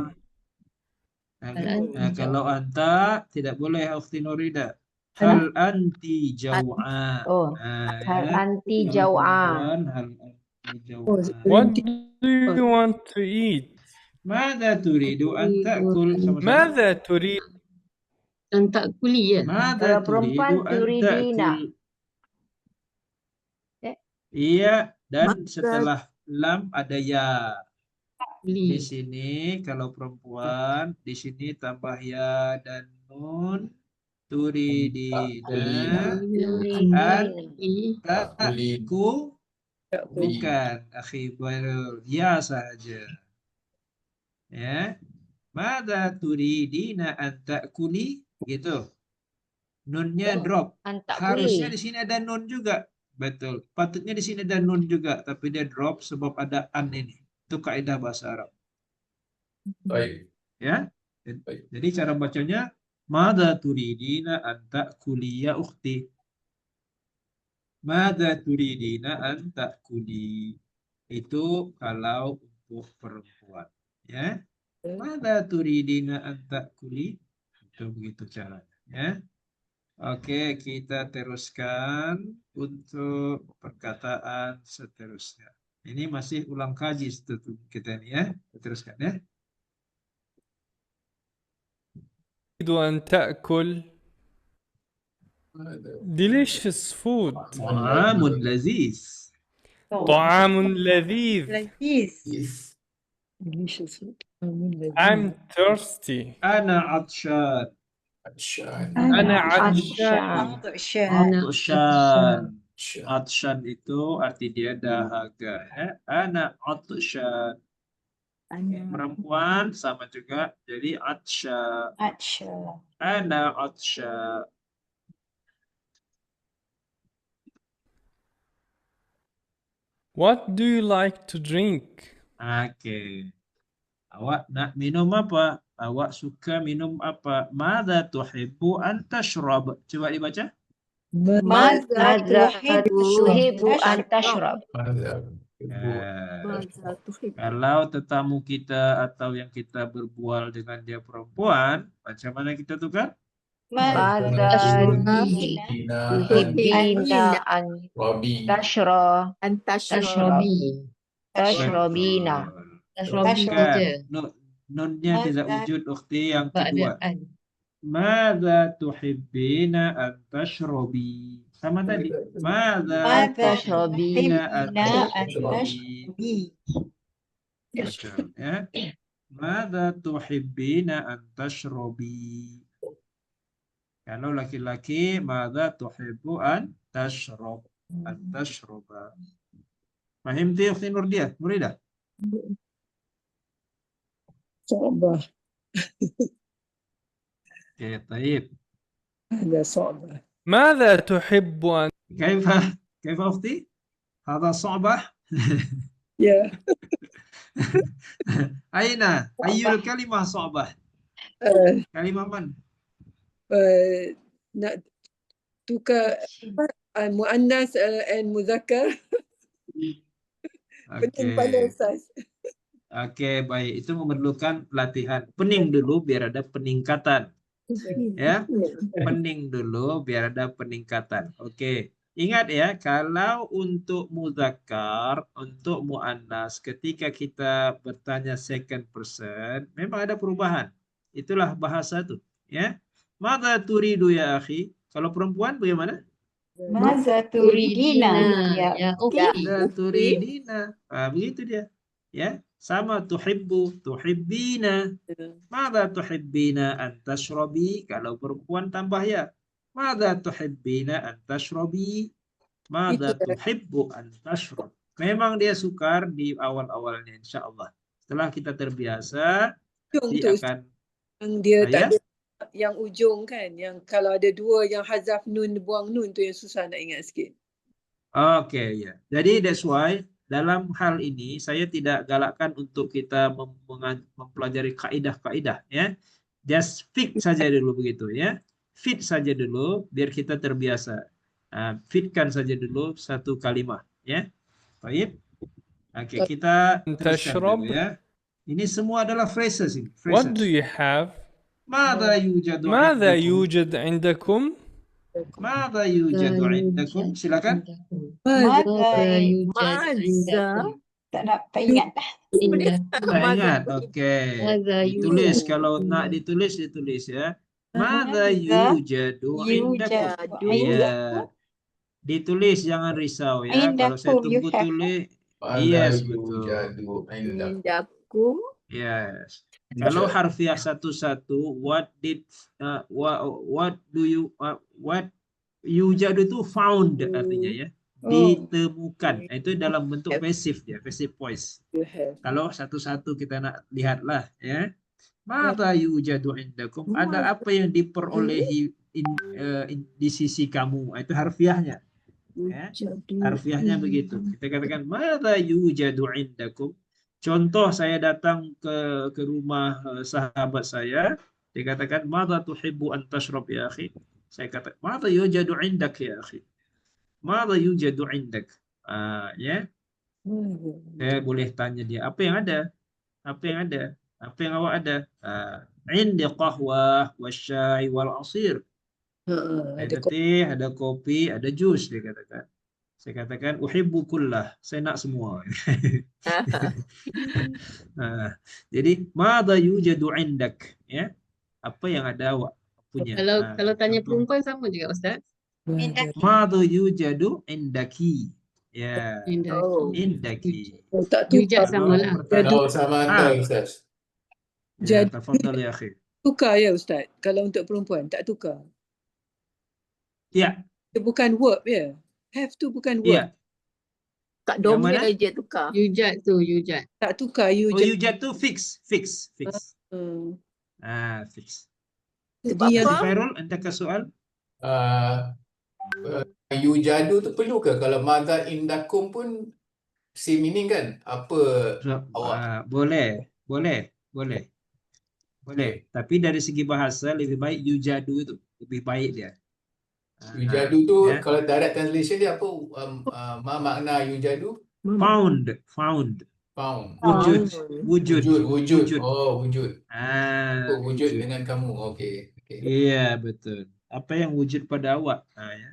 Nah, kalau anta tidak boleh ukhti Nurida. Hal anti jaw'an. Oh, Nah, هل ya. أنت Kalau جوعان؟ perempuan, hal anti jaw'an. What do you want to eat? Mada turidu an ta'kul sama-sama. ماذا تريد؟ Antak kuliah. Mada Kalau perempuan turidu an turidina. ta'kul. Iya, dan Mada. setelah lam ada ya. Di Kuliah. sini kalau perempuan, di sini tambah ya dan nun. Turidina. Ta'ku. Bukan, akhi baru ya saja. Ya. Mada turidina an ta'kuli? Gitu. Nunnya drop. أنت Harusnya كلي. di sini ada nun juga. Betul. Patutnya di sini ada nun juga, tapi dia drop sebab ada an ini. Itu kaidah bahasa Arab. Baik. Ya. Jadi cara bacanya mada turidina an ta'kuli ya ukhti. Mada turidina an ta'kuli. Itu kalau untuk perempuan, ya. Mada turidina an ta'kuli. Itu begitu caranya, ya. Oke, kita teruskan untuk perkataan seterusnya. Ini masih ulang kaji kita ini ya. Kita teruskan ya. تريد أن تأكل delicious food. طعام لذيذ. طعام لذيذ. Delicious. I'm thirsty. أنا عطشان. أنا عطشان. عطشان. عطشان itu arti dia dahaga ya. Ana عطشان. Perempuan sama juga jadi atsya. Ana atsya. What do you like to drink? Oke. Awak nak minum apa? Awak suka minum apa? Mada tuhibbu an tashrab? Coba dibaca. ماذا تحب أن تشرب؟ Kalau tetamu kita atau yang kita berbual dengan dia perempuan, macam mana kita tukar? Mada Tuhibbina tuhibbina an Robi. tashrobina. Robi Bukan. je. Nunnya tidak wujud ukhti yang Ba'da kedua. an. Mada tuhibbina an tashrobi. Sama tadi. Mada tuhibbina an tashrobi. Betul, ya. Mada tuhibbina an tashrobi. Kalau laki-laki, mada tuhibbu an tashrob. An tashroba. Fahimti ukhti Nurdia? Nurida? صعبة Oke, طيب. هذا صعبة ماذا تحب أن كيف أختي؟ هذا صعبة. يا أين؟ أي الكلمة صعبة؟ كلمة من؟ nak tukar muannas and muzakkar penting pada Oke. Ustaz. Oke, baik. Itu memerlukan latihan. Pening dulu biar ada peningkatan. Ya, pening dulu biar ada peningkatan. Oke. Ingat ya, kalau untuk muzakkar, untuk muannas, ketika kita bertanya second person, memang ada perubahan. Itulah bahasa tuh, ya. Madza turidu ya akhi? Kalau perempuan bagaimana? Maza turidina Ya, ukhti. Madza turidina. Begitu dia. Ya, sama tuhibbu, tuhibbina. Madza tuhibbina an tashrabi? Kalau perempuan tambah ya. Madza tuhibbina an tashrabi? Madza tuhibbu an tashrab? Memang dia sukar di awal-awalnya insyaallah. Setelah kita terbiasa, Ujung dia tu akan yang dia ya? tak ada yang ujung kan, yang kalau ada dua yang hazaf nun buang nun tu yang susah nak ingat sikit. Oke, ya. Jadi that's why dalam hal ini saya tidak galakkan untuk kita mempelajari kaidah-kaidah ya. Just fit saja dulu begitu ya. Fit saja dulu biar kita terbiasa. Fitkan saja dulu satu kalimat ya. Baik. Oke, kita teruskan تشرب dulu ya. Ini semua adalah phrases ini. What do Phrases. you have ماذا يوجد ماذا عندكم؟ يوجد عندكم ماذا يوجد عندكم؟ Silakan. Mada yujad Maza. indakum. tak dapat ingat dah. Indah. Tak ingat. Oke. Mada Ditulis yujad. kalau nak ditulis ya. Mada Mada yujadu indakum. yujadu Iya. Ditulis jangan risau ya. Kalau saya Indakum, you tunggu have. tulis. Mada Yes, betul. yujadu indakum. Indakum. Yes. Kalau harfiah satu-satu, what yujadu itu found artinya ya. Ditemukan. Itu dalam bentuk pasif dia, passive voice. You have. Kalau satu-satu kita nak lihatlah ya. Mata yujadu indakum? Ada apa yang diperolehi di sisi kamu? Itu harfiahnya. Ya. Harfiahnya begitu. Kita katakan mata yujadu indakum? Contoh saya datang ke rumah sahabat saya, dia katakan mata tuhibbu an tashrab ya akhi? Saya kata mata yujadu indak ya akhi? Mata yujadu indak? Ya. Saya boleh tanya dia, apa yang ada? Apa yang ada? Apa yang awak ada? Indi qahwah wasyai wal asir. Ada teh, ada kopi, ada jus, dia katakan. Saya katakan uhibbu kullah, saya nak semua. Jadi madza yujadu indak, ya? Apa yang ada awak punya. Kalau tanya perempuan sama juga Ustaz. Madza yujadu indaki. Ya. Indaki. Tak Yujad tukar. sama lah. Jadi sama antara Ustaz. Ya, Jadi- tafadhal ya akhi. tukar ya Ustaz. Kalau untuk perempuan tak tukar. Ya, Dia bukan verb ya. Have to bukan ya. verb. Kat Yang domain mana? je tukar. Yujad tu, yujad. Tak tukar you Oh, just. yujad tu fix. Fix. Sebab Jadi yang apa? Khairul, antaka soal? Yujadu tu perlu ke? Kalau madza indakum pun same meaning kan? Apa awak? Boleh. Tapi dari segi bahasa lebih baik yujadu itu lebih baik dia. Yujadu tu ya. kalau direct translation dia apa? Ma makna yujadu? Found. Found. Wujud. Wujud. Oh, wujud. Ah, Wujud dengan kamu. Okey. Iya, betul. Apa yang wujud pada awak? Nah, ya.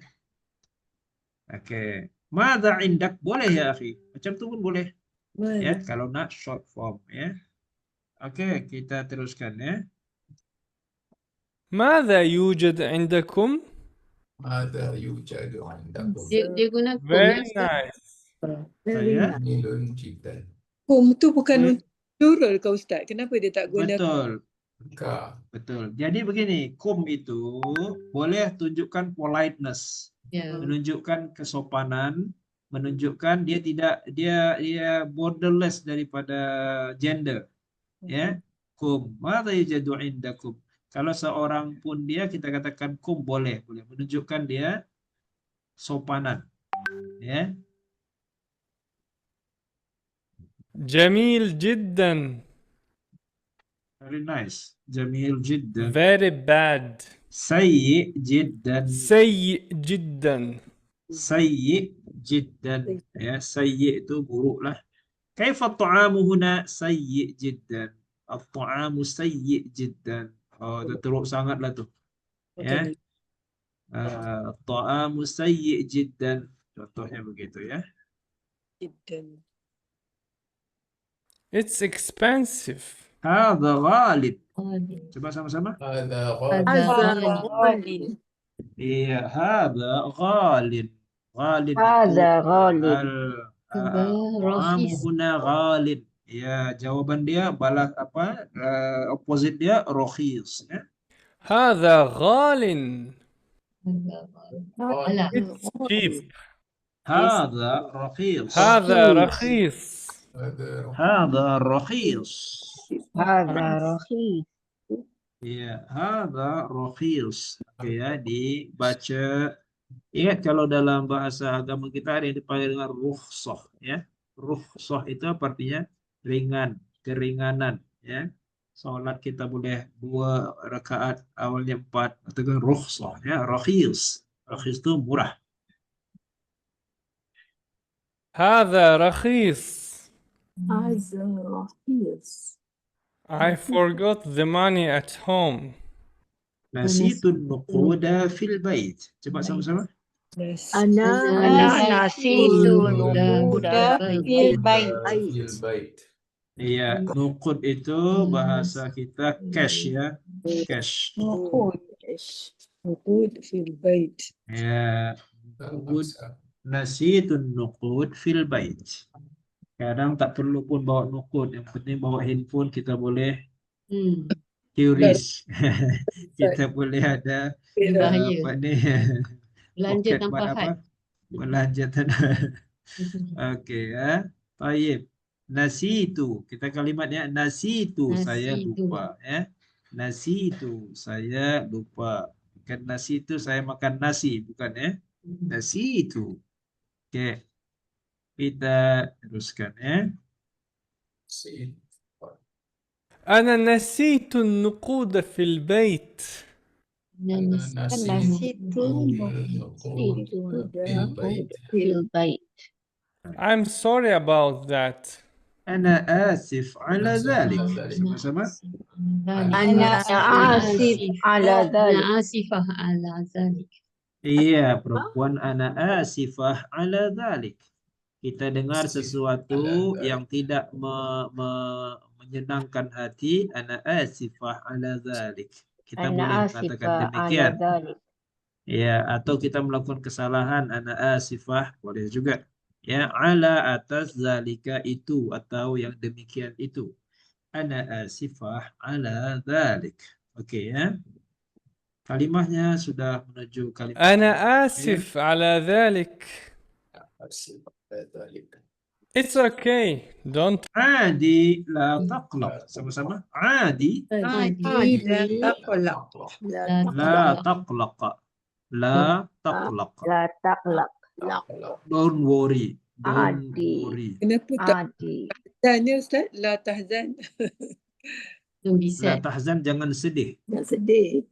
Oke. Madza indak boleh ya, akhi. Macam tu pun boleh. Ya, kalau nak short form ya. Oke, kita teruskan ya. ماذا يوجد عندكم؟ Mada yujadu indakum. Dia guna kum Very Ustaz. nice. Saya Jamilun jiddan. Kum tu bukan Eh. untuk plural ke Ustaz? Kenapa dia tak guna? betul. Ka. Betul. Jadi begini, kum itu boleh tunjukkan politeness, Ya. menunjukkan kesopanan, menunjukkan dia borderless daripada gender. Ya. Kum. Madza yujadu indakum. Kalau seorang pun dia kita katakan kum boleh menunjukkan dia sopanan. Ya. جميل جدا. Very nice. Jamil jiddan. Very bad. Sayyi jiddan. سيء جدا. Sayyi jiddan. Ya, sayyi itu buruk lah. Kaifa at-ta'amu huna sayyi jiddan. At-ta'amu sayyi jiddan. Oh, itu teruk sangat lah tu. Ya. At-ta'amu sayyi jiddan. Contohnya begitu ya. Jiddan. It's expensive. Hadha ghalib. Ghalib. Coba sama-sama. Hadha Ghalib. Iya, hadha ghalib. Ghalib itu Hadza ghalib. al-ta'amu Rakhis. huna ghalib. Ya, jawaban dia balas apa? Opposite dia rakhis ya. هذا غال. Alah. It's cheap. Hadha rakhis. هذا رخيص. Hadha rakhis. Hadza rakhis. Ya, hadha rakhis. Oke ya, dibaca. Ingat kalau dalam bahasa agama kita ada yang dipanggil dengan rukhsah ya. Rukhsah itu artinya ringan, keringanan ya. Salat kita boleh 2 rakaat, awalnya 4, atau kan rukhsah ya, rakhis. Rakhis itu murah. هذا رخيص. Hadza rakhis. I forgot the money at home. Nasitun nuquda fil bait. Coba sama-sama. Ana nasitu nuquda fil bait. Fil bait. Iya, nuqud itu bahasa kita cash ya. Cash. Nuqud fil bait. Ya, nuqud. Nasitun nuqud fil bait. Kadang tak perlu pun bawa nuqud, yang penting bawa handphone kita boleh QRIS. Kita boleh ada Bahaya. apa ni? Belanja Pocket tanpa bar had. belanja tanpa. Okey ya. Baik. Nasitu. Kita kalimatnya nasitu, saya Nasitu. lupa ya. Nasitu, saya lupa. Bukan nasitu saya makan nasi, bukan ya. Nasitu. Okey. Kita teruskan ya. أنا نسيت النقود في البيت. Fil bait. I'm sorry about that. Ana asif ala dhalik. Sama-sama. Ana asif ala dhalik. Ana asifah ala dhalik. Iya, perempuan ana asifah ala dhalik. Kita dengar sesuatu yang tidak menyenangkan hati, ana asifah ala dhalik. Kita boleh Ana katakan asifah ala demikian. dhalik. Ya, atau kita melakukan kesalahan, ana asifah, boleh juga. Ya, ala atas zalika itu atau yang demikian itu. Ana asifah ala dhalik. Okey ya. Kalimahnya sudah menuju kalimat. أنا آسف على ذلك. It's okay. Don't. Adi la taqlaq. Sama-sama. Adi la taqlaq. La taqlaq. La taqlaq. Don't worry. Don't Adi. worry. Kenapa tak Adi. tahzan Ustaz? La tahzan. Don't be La sad. tahzan, jangan sedih. Jangan sedih.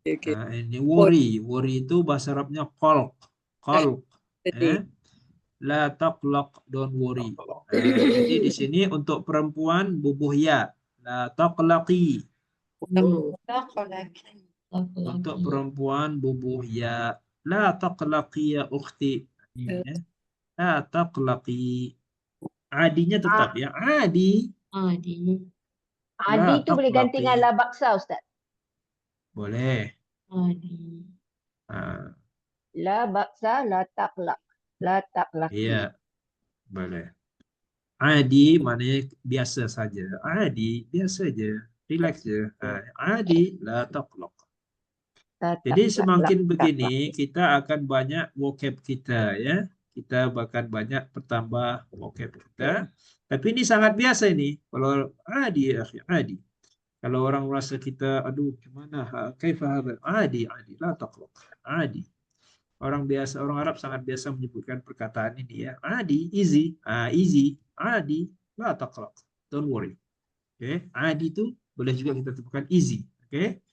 Okay. Ini worry. Worry itu bahasa Arabnya qalq. Qalq. Sedih. La taqlaq, don't worry. Jadi di sini untuk perempuan bubuh ya. La taqlaqi. Untuk perempuan bubuh ya. La taqlaqi ya ukhti. Ya. La taqlaqi. Adinya tetap ya. Adi. Adi. Adi La tu boleh ganti dengan taqlaqi. la baksa, Ustaz. Boleh. Adi. Ah, La baksa, la taklak. La taklaki. iya, boleh. Adi maknanya biasa saja. Adi, biasa aja. Relax je. Adi, la taqlaq. La Jadi taklak, semakin la begini taklaki. kita akan banyak vocab kita ya. Kita bahkan banyak bertambah vocab kita. Tapi ini sangat biasa ini. Kalau adi ya akhi, adi. Kalau orang merasa kita aduh gimana? Kaifa hadha? Adi, la taqlaq. Adi. Orang biasa, orang Arab sangat biasa menyebutkan perkataan ini ya. Adi, easy. Easy. Adi, la taqlaq. Don't worry. Oke, adi itu boleh juga kita sebutkan easy. Oke.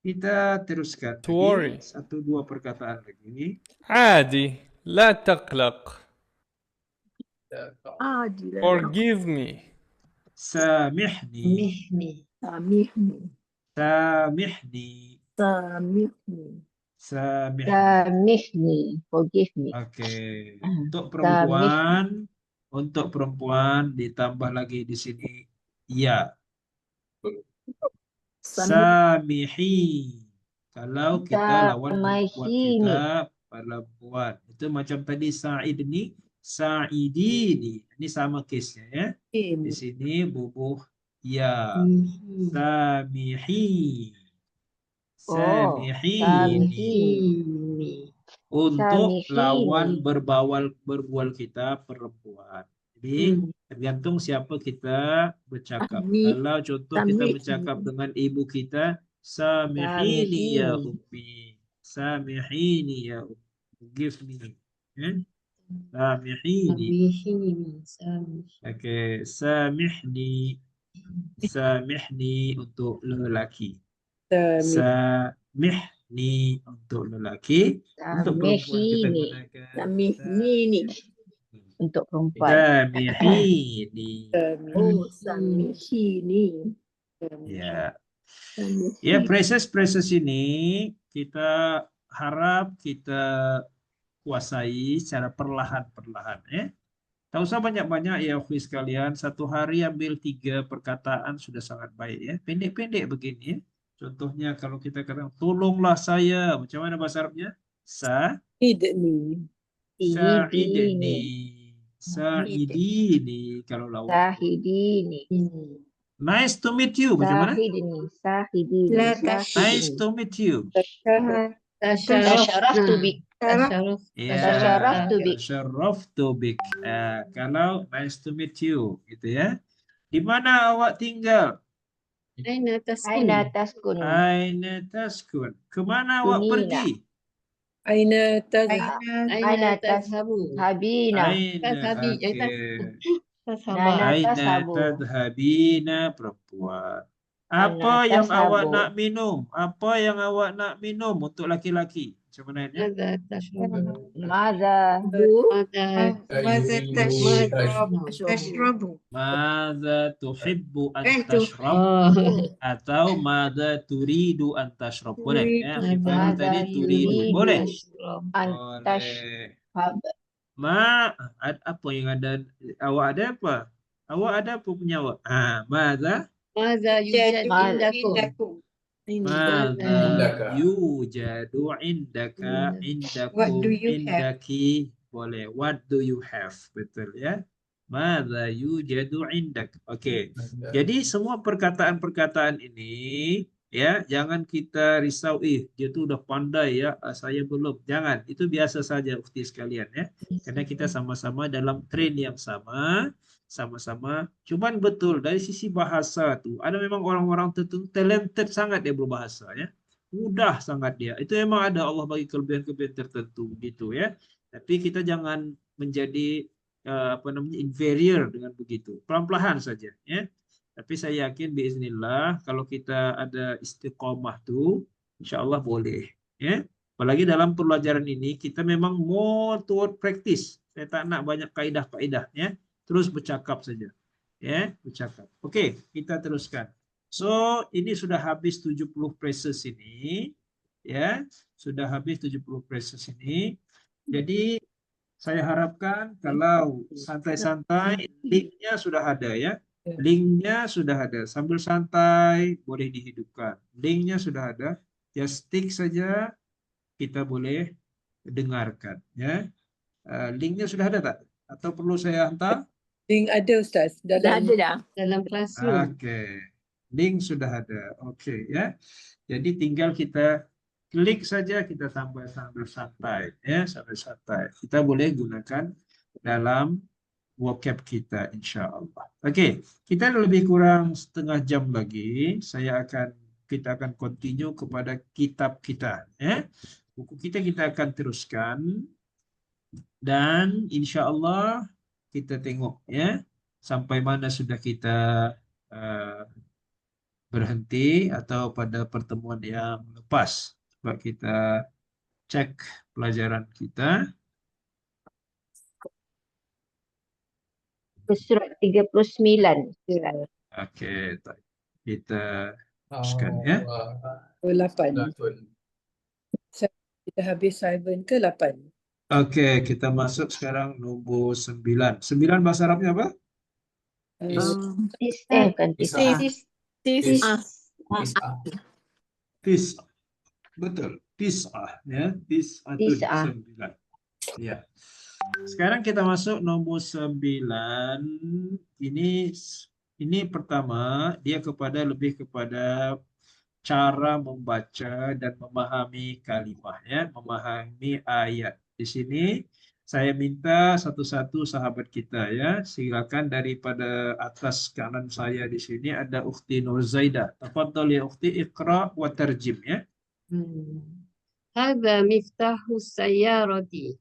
Kita teruskan To worry. lagi. 1-2 perkataan lagi. عادي لا تقلق. عادي لا Forgive me. Samihni. Mihni. سامحني Samihni. سامحني Samihni. Samihni. Forgive me. Oke. Untuk perempuan ditambah lagi di sini ya. Samihi. Kalau kita lawan perempuan kita perempuan. Itu macam tadi Sa'idni, Sa'idini. Ini sama case-nya ya. Di sini bubuh ya. Samihi. Samihini. Mihni. Untuk Samihini. lawan berbual kita perempuan. Jadi tergantung siapa kita bercakap. Kalau contoh kita bercakap dengan ibu kita, Samihini ya ummi. Samihini ya ummi. Forgive me. Samihini. Mihni. Oke, samihni. Samihni untuk lelaki. Samihni untuk lelaki. Untuk perempuan kita Samihini. gunakan سامحني Untuk perempuan. Samihini. Oh سامحيني Ya. سامحيني Ya, proses ini kita harap kita kuasai secara perlahan-perlahan ya. Tak usah banyak-banyak ya akhi sekalian. Satu hari ambil 3 perkataan sudah sangat baik ya. Pendek-pendek begini ya. Contohnya kalau kita katakan tolonglah saya. Macam mana bahasa Arabnya? Idni. Sa'idni. Sa'idini kalau lawan. Sahidini. Nice to meet you. Macam mana? Sahidini. Sahidini. Nice to meet you. Tasyaraftu bik. Ya, Tasyaraftu bik. tasyarraftu bik. Kalau nice to meet you gitu ya. Di mana awak tinggal? Aina taskun. Aina taskun. Aina taskun. Kemana awak Kunina. pergi? Aina tazhab. Aina tazhabu. Habina. Tazhabi. Okey. Tazhaba. Nana Aina tashabu. tadhhabina perempuan. Ana Apa yang awak tashabu. nak minum? Apa yang awak nak minum untuk laki-laki? Macam mana ya? Mada tashrabu. Mada. Mada Tashrabu. Madza tuhibbu an tashrab atau madza turidu an tashrab. Boleh ya? Khifani tadi turidu. Boleh. Boleh. Apa yang ada? Awak ada apa? Awak ada apa punya awak? Madza? Mada yujad indakum. Madza yujadu indaka, indakum, indaki. Boleh. What do you have? Betul ya. Madza yujadu indak. Oke. Jadi semua perkataan-perkataan ini ya, jangan kita risau, dia tuh udah pandai ya, saya belum. Jangan, itu biasa saja ukti sekalian ya. Karena kita sama-sama dalam train yang sama-sama. Cuman betul dari sisi bahasa tuh, ada memang orang-orang tertentu talented sangat dia berbahasa ya. Mudah sangat dia. Itu memang ada Allah bagi kelebihan-kelebihan tertentu gitu ya. Tapi kita jangan menjadi inferior dengan begitu. Pelan-pelan saja ya. Tapi saya yakin biiznillah kalau kita ada istiqomah tuh insyaallah boleh ya. Apalagi dalam pelajaran ini kita memang more toward practice. Saya tak nak banyak kaidah-kaidah ya. Terus bercakap saja. Ya, bercakap. Oke, kita teruskan. So, ini sudah habis 70 phrases ini. Ya, sudah habis 70 phrases ini. Jadi, saya harapkan kalau santai-santai, linknya sudah ada ya. Linknya sudah ada. Sambil santai, boleh dihidupkan. Linknya sudah ada. Just stick saja, kita boleh dengarkan. Ya, linknya sudah ada tak? Atau perlu saya hantar? Link ada Ustaz Dah dalam ada dah. Dalam classroom. Oke, link sudah ada. Oke ya. Jadi tinggal kita klik saja, kita tambah sambil santai ya, sambil santai. Kita boleh gunakan dalam vocab kita insya Allah. Oke, kita lebih kurang setengah jam lagi. Kita akan continue kepada kitab kita ya. Buku kita akan teruskan dan insya Allah kita tengok ya sampai mana sudah kita berhenti atau pada pertemuan yang lepas. Coba kita cek pelajaran kita. Surat 39. Oke, kita teruskan ya. 8. Kita habis 7 ke 8? Oke, kita masuk sekarang nombor 9. 9 bahasa Arabnya apa? Bukan Tis'ah. tis'ah. Tis'ah. Betul. Tis'ah ya. Tis'atun, Tis'ah. 9. Ya. Sekarang kita masuk nomor 9. Ini pertama dia lebih kepada cara membaca dan memahami kalimah ya, memahami ayat. Di sini saya minta satu-satu sahabat kita ya, silakan daripada atas kanan saya di sini ada Ukhti Nur Zaidah. Tafadhal ya Ukhti, iqra wa tarjim ya. Hadza miftahu sayyarati.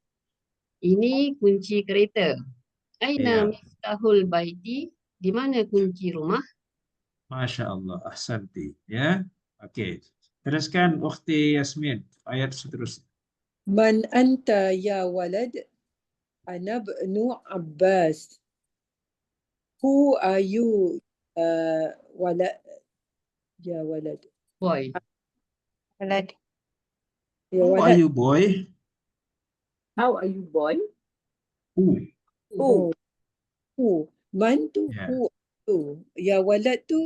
Ini kunci kereta. Aina Ya. miftahul baiti? Di mana kunci rumah? Masya Allah, ahsanti ya. Oke, teruskan Ukhti Yasmin ayat seterusnya. Man anta ya walad? Ana ibnu Abbas. Who are you? Walad. Ya walad. Boy. Walad. Ya Who are walad. you boy? How are you, boy? Who? Who? Man tu Ya. who? Tu. Ya walad tu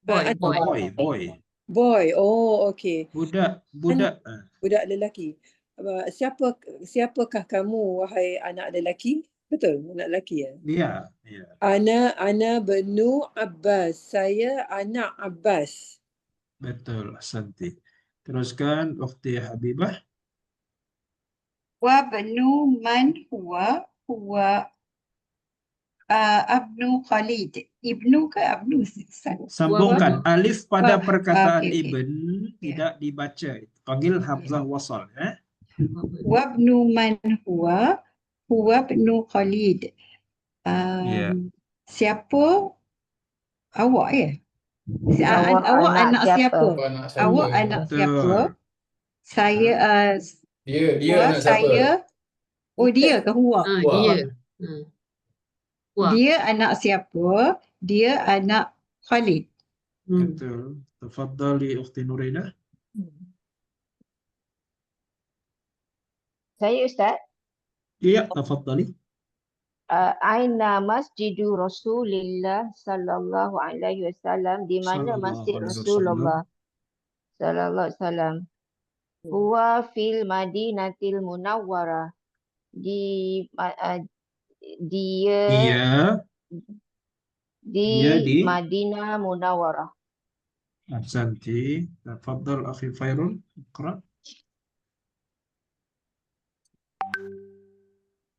Boy. boy. Oh, okay. Budak. Budak lelaki. Siapakah kamu wahai anak lelaki? Betul, anak lelaki ya? Iya. Ana benu Abbas. Saya anak Abbas. Betul, ahsanti. Teruskan Ukhti Habibah. Wa banu man huwa abnu Khalid. Ibnu ke abnu? Sambungkan alif pada Wah, perkataan okey. ibn tidak dibaca. Panggil hamzah wasal ya. Wa bnu man huwa bnu Khalid. Ya. Siapa awak ya? Awak anak siapa? Awak anak Betul. siapa? Saya Dia Wah, anak siapa? Oh, dia ke huwa? Dia. Wah. Dia anak siapa? Dia anak Khalid. Betul. Tafadhali Ukhti Nurina. Saya Ustaz. Iya, tafadhali. Aina masjidu Rasulillah sallallahu alaihi wasallam? Di mana masjid Rasulullah sallallahu alaihi wasallam? Huwa fil Madinatil Munawwarah. Dia di Madinah Munawwarah. Ahsanti. Tafadhal akhi Fairul. Iqra.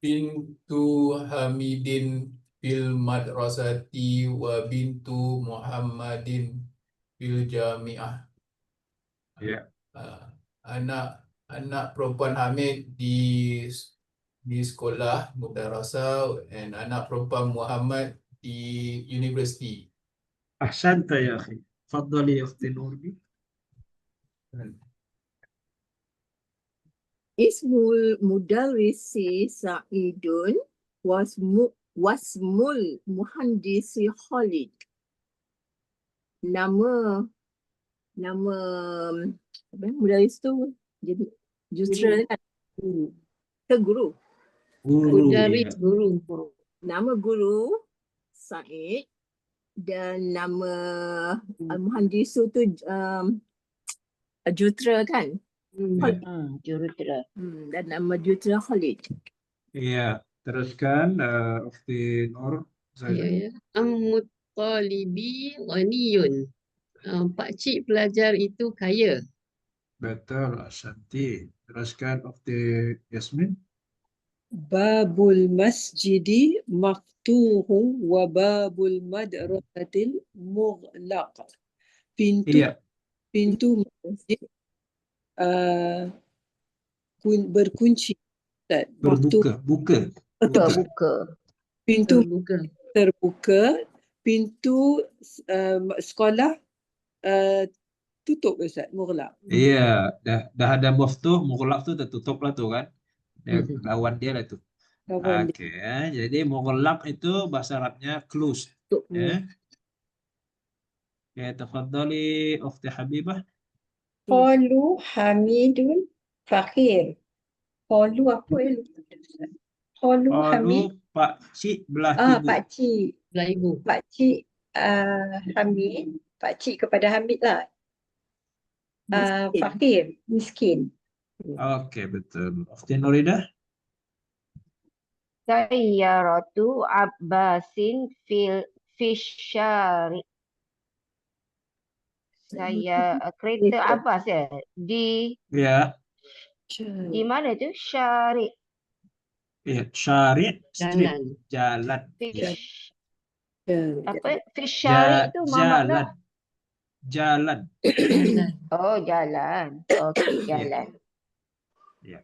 Bintu Hamidin fil madrasati wa bintu Muhammadin fil jami'ah. Ya. Anak perempuan Hamid di sekolah madrasah dan anak perempuan Muhammad di universiti. Ahsanta ya akhi. Tafadhali Ukhti Nurbi. Ismul mudarrisi Sa'idun wasmul muhandisi Khalid. nama apa mudaris tu jadi justru kan ke guru. Guru, Mudaris ya. guru. Nama guru Said dan nama al-muhandisu tu Jutera kan. Jurutera. Dan nama Jutera Khalid. Iya, teruskan Ukhti Nur. Ya, ya. Am-Muttalibi ghaniyun. Pakcik pelajar itu kaya. Betul, Ashanti. Teruskan Ukhti Yasmin. Babul masjidi maftuhun wa babul madrasatil mughlaq. Iya, Pintu masjid berkunci. Ustaz. berbuka, buka. Buka. Pintu Terbuka. terbuka, pintu sekolah tutup Ustaz, mughlaq. Iya, dah ada maftuh, mughlaq tu tertutup lah tu kan. Lawan dia lah tu. Lawan Oke, ya. Jadi mughlaq itu bahasa Arabnya closed. Ya. Ya, tafadhali Ukhti Habibah. Qalu Hamidun Fakhir. Qalu apa ya? Qalu Hamid. Qalu pakcik belah ibu. Pakcik. Belah ibu. Pakcik Hamid. Pakcik kepada Hamid lah. Fakir, miskin. Oke, betul. Ukhti Nuridah. Sayyaratu Abbasin fi syari. Kereta Abbas ya. Ya, Di mana tu? Syari. iya, syari' Jalan. street, jalan. Fish. Ya. Apa? Fish syari itu Jalan. makna. Jalan. Jalan. Oh, jalan. Okey, jalan. Ya.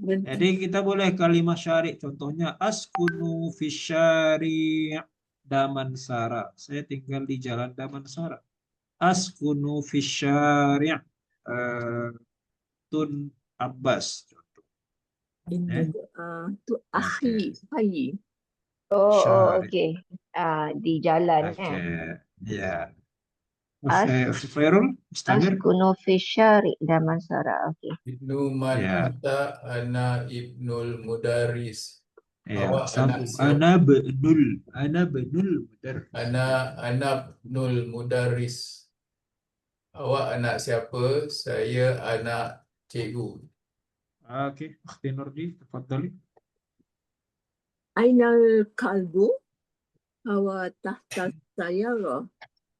Men- Jadi kita boleh kalimat syari'. Contohnya askunu fi syari' Damansara. Saya tinggal di jalan Damansara. Askunu fi syari' Tun Abbas. Contoh. Tu akhi. Oh, Syari'. okey. Di jalan Oke, ya. As- Ukhti Khairul, Mustamir. Askunu fi syari Damansara. Okey. Ibnu man Ya. anta ana ibnul mudaris. Ya, Awak sambung. anak siapa? Ana benul mudar. Ana ibnul mudaris. Awak anak siapa? Saya anak cikgu. Oke, Ukhti Nurdi, tafadhali. Ainal kalbu hawa tahta sayara.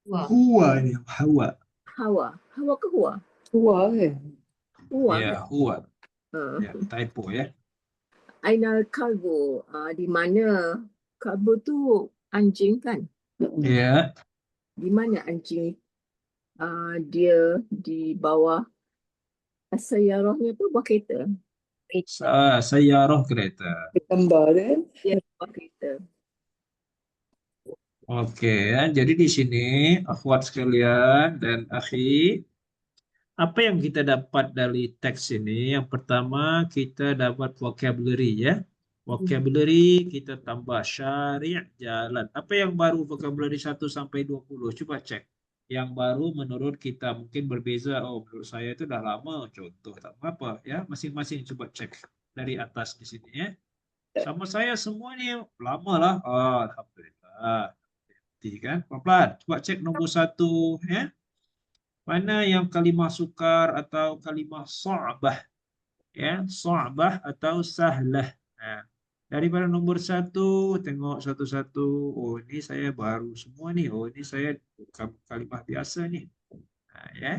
Wah. Huwa ini, hawa. Hawa ke huwa? Tua kan? Huwa Ya, kan? huwa. Ah. Ya, typo ya. Ainal kalbu, di mana kalbu tu anjing kan? Ya, Di mana anjing? Dia di bawah sayarahnya tu bawah kereta. sayyarah kereta. Gambar kan? Dia bawah kereta. Oke, ya. Jadi di sini akhwat sekalian dan akhi, apa yang kita dapat dari teks ini? Yang pertama kita dapat vocabulary ya. Vocabulary kita tambah syari' jalan. Apa yang baru vocabulary 1 sampai 20? Coba cek. Yang baru menurut kita mungkin berbeza. Oh, menurut saya itu dah lama. Contoh tak apa ya. Masing-masing coba cek dari atas di sini ya. Sama saya semua ni lama lah. Oh, alhamdulillah. Kan? Pelan-pelan. Coba cek nombor 1 ya. Mana yang kalimah sukar atau kalimah sa'bah? Ya, sa'bah atau sahlah. Nah, daripada nombor 1 tengok satu-satu. Oh, ini saya baru semua nih. Oh, ini saya kalimah biasa nih. Nah, ya.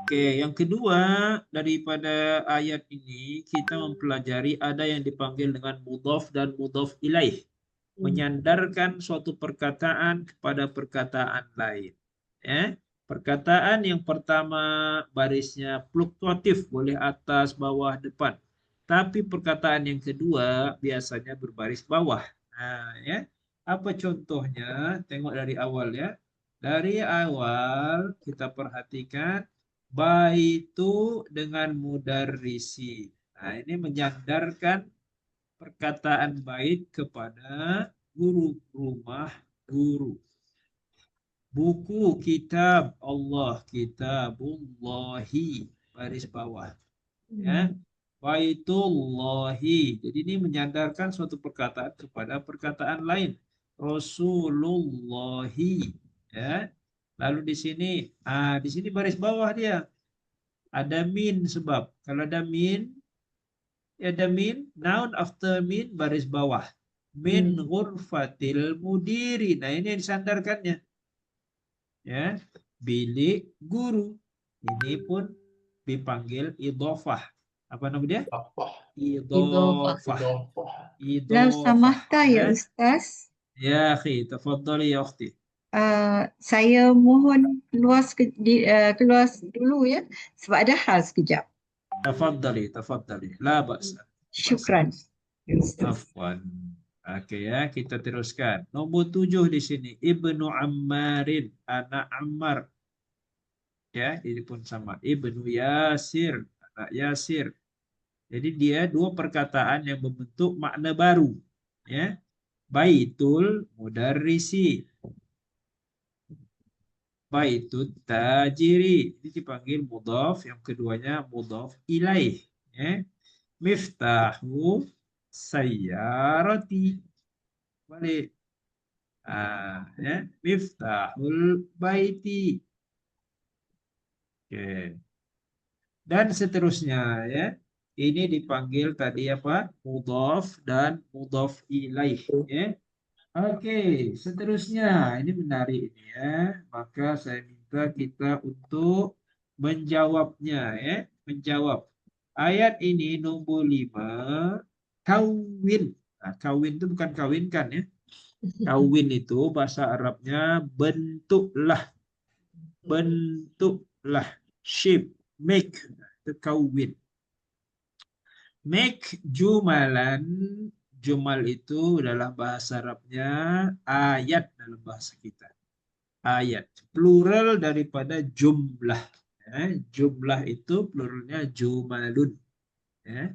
Oke, yang kedua daripada ayat ini kita mempelajari ada yang dipanggil dengan mudhaf dan mudhaf ilaih. Menyandarkan suatu perkataan kepada perkataan lain. Ya. Perkataan yang pertama barisnya fluktuatif, boleh atas, bawah, depan. Tapi perkataan yang kedua biasanya berbaris bawah. Nah, ya. Apa contohnya? Tengok dari awal ya. Dari awal kita perhatikan baitu dengan mudarrisi. Nah, ini menyandarkan perkataan bait kepada guru, rumah guru. Buku kitab Allah, kitabullahi, baris bawah. Ya. Baitullahi. Jadi ini menyandarkan suatu perkataan kepada perkataan lain. Rasulullahi. Ya. Lalu di sini baris bawah dia. Ada min sebab. Kalau ada min, noun after min baris bawah. Min ghurfatil mudiri. Nah, ini yang disandarkannya. Ya, bilik guru. Ini pun dipanggil idhofah. Apa nama dia? Apa? Idhofah. Idhofah. Lau samahta ya Ya, Ustaz. ya akhi, tafadhali ya ukhti. Saya mohon keluar dulu ya sebab ada hal sekejap. Tafadhali. La ba'sa. Syukran. Ya Ustaz. Afwan. Oke ya, kita teruskan. Nomor 7 di sini. Ibnu Ammarin, anak Ammar. Ya, ini pun sama. Ibnu Yasir, anak Yasir. Jadi dia dua perkataan yang membentuk makna baru. Ya. Baitul mudarrisi. Baitut tajiri. Ini dipanggil mudhaf, yang keduanya mudhaf ilaih. Ya. Miftahu sayyarati. Balik. Ya. Miftahul baiti. Oke. Dan seterusnya ya. Ini dipanggil tadi apa? Mudhaf dan mudhaf ilaih ya. Oke, seterusnya ini menarik ini ya. Maka saya minta kita untuk menjawabnya ya, menjawab. Ayat ini nombor 5, kawin. Nah, kawin itu bukan kawinkan ya. Kawin itu bahasa Arabnya bentuklah. Bentuklah. Shape, make. Itu kawin. Make jumalan. Jumal itu dalam bahasa Arabnya ayat dalam bahasa kita. Ayat. Plural daripada jumlah. Ya, jumlah itu pluralnya jumalun. Ya.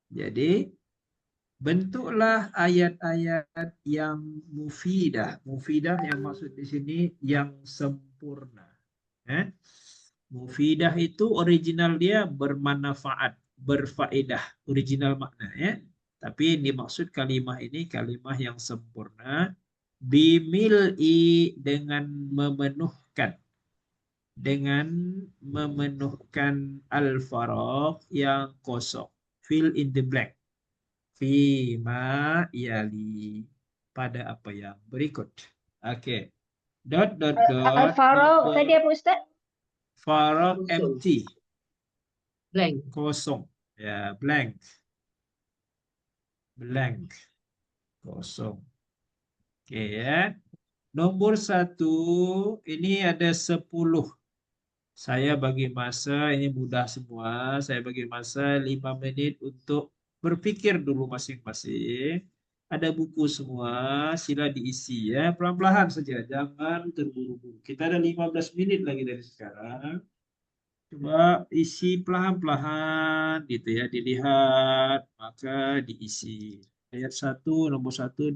Jadi bentuklah ayat-ayat yang mufidah. Mufidah yang maksud di sini yang sempurna. Ya. Mufidah itu original dia bermanfaat, berfaedah, original makna ya. Tapi yang dimaksud kalimah ini kalimah yang sempurna, bimil'i dengan memenuhkan, al-faragh yang kosong, fill in the blank, fima yali, pada apa yang berikut. Oke. Dot. Al-Faragh tadi apa Ustaz? Faragh Kosong. empty. Blank. Kosong. Ya, blank. Kosong. Oke ya. Nomor 1, ini ada 10. Saya bagi masa, ini mudah semua. Saya bagi masa 5 menit untuk berpikir dulu masing-masing. Ada buku semua, sila diisi ya. Pelan-pelan saja, jangan terburu-buru. Kita ada 15 menit lagi dari sekarang. Coba isi pelan-pelan gitu ya, dilihat, maka diisi. Ayat 1, nomor 1,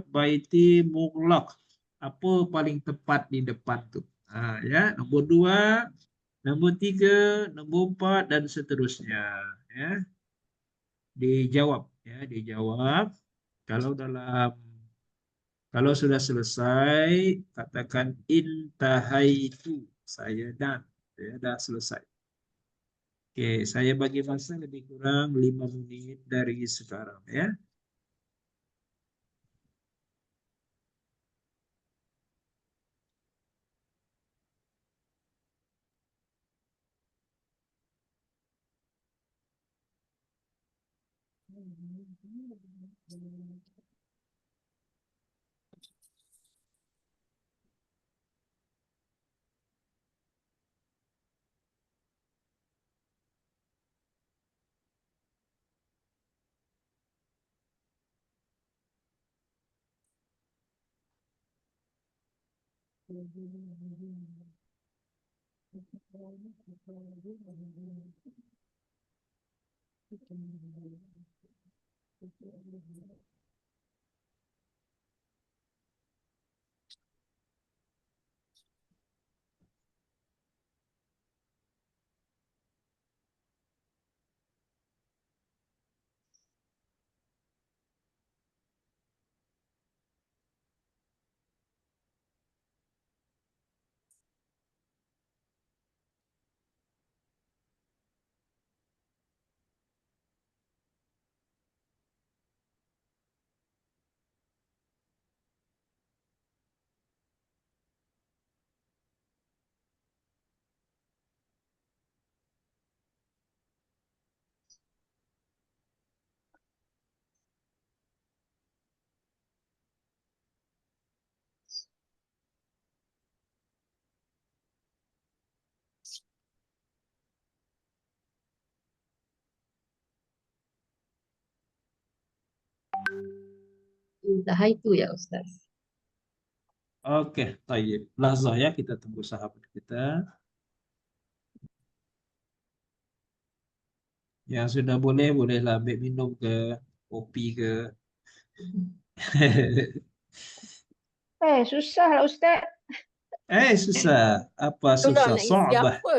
baiti mughlaq. Apa paling tepat di depan tuh? Nah, ya, nomor 2, nomor 3, nomor 4, dan seterusnya. Ya. Dijawab. Ya, dijawab. Kalau sudah selesai, katakan intahaitu. Saya dah selesai. Oke, saya bagi masa lebih kurang 5 menit dari sekarang ya. Intahaitu ya Ustaz. Oke, tayyib. Lahzah ya, kita tunggu sahabat kita. Yang sudah boleh, bolehlah ambil minum ke, kopi ke. Susah lah Ustaz. Susah. Apa Itulah susah? nak isi So'bah. apa?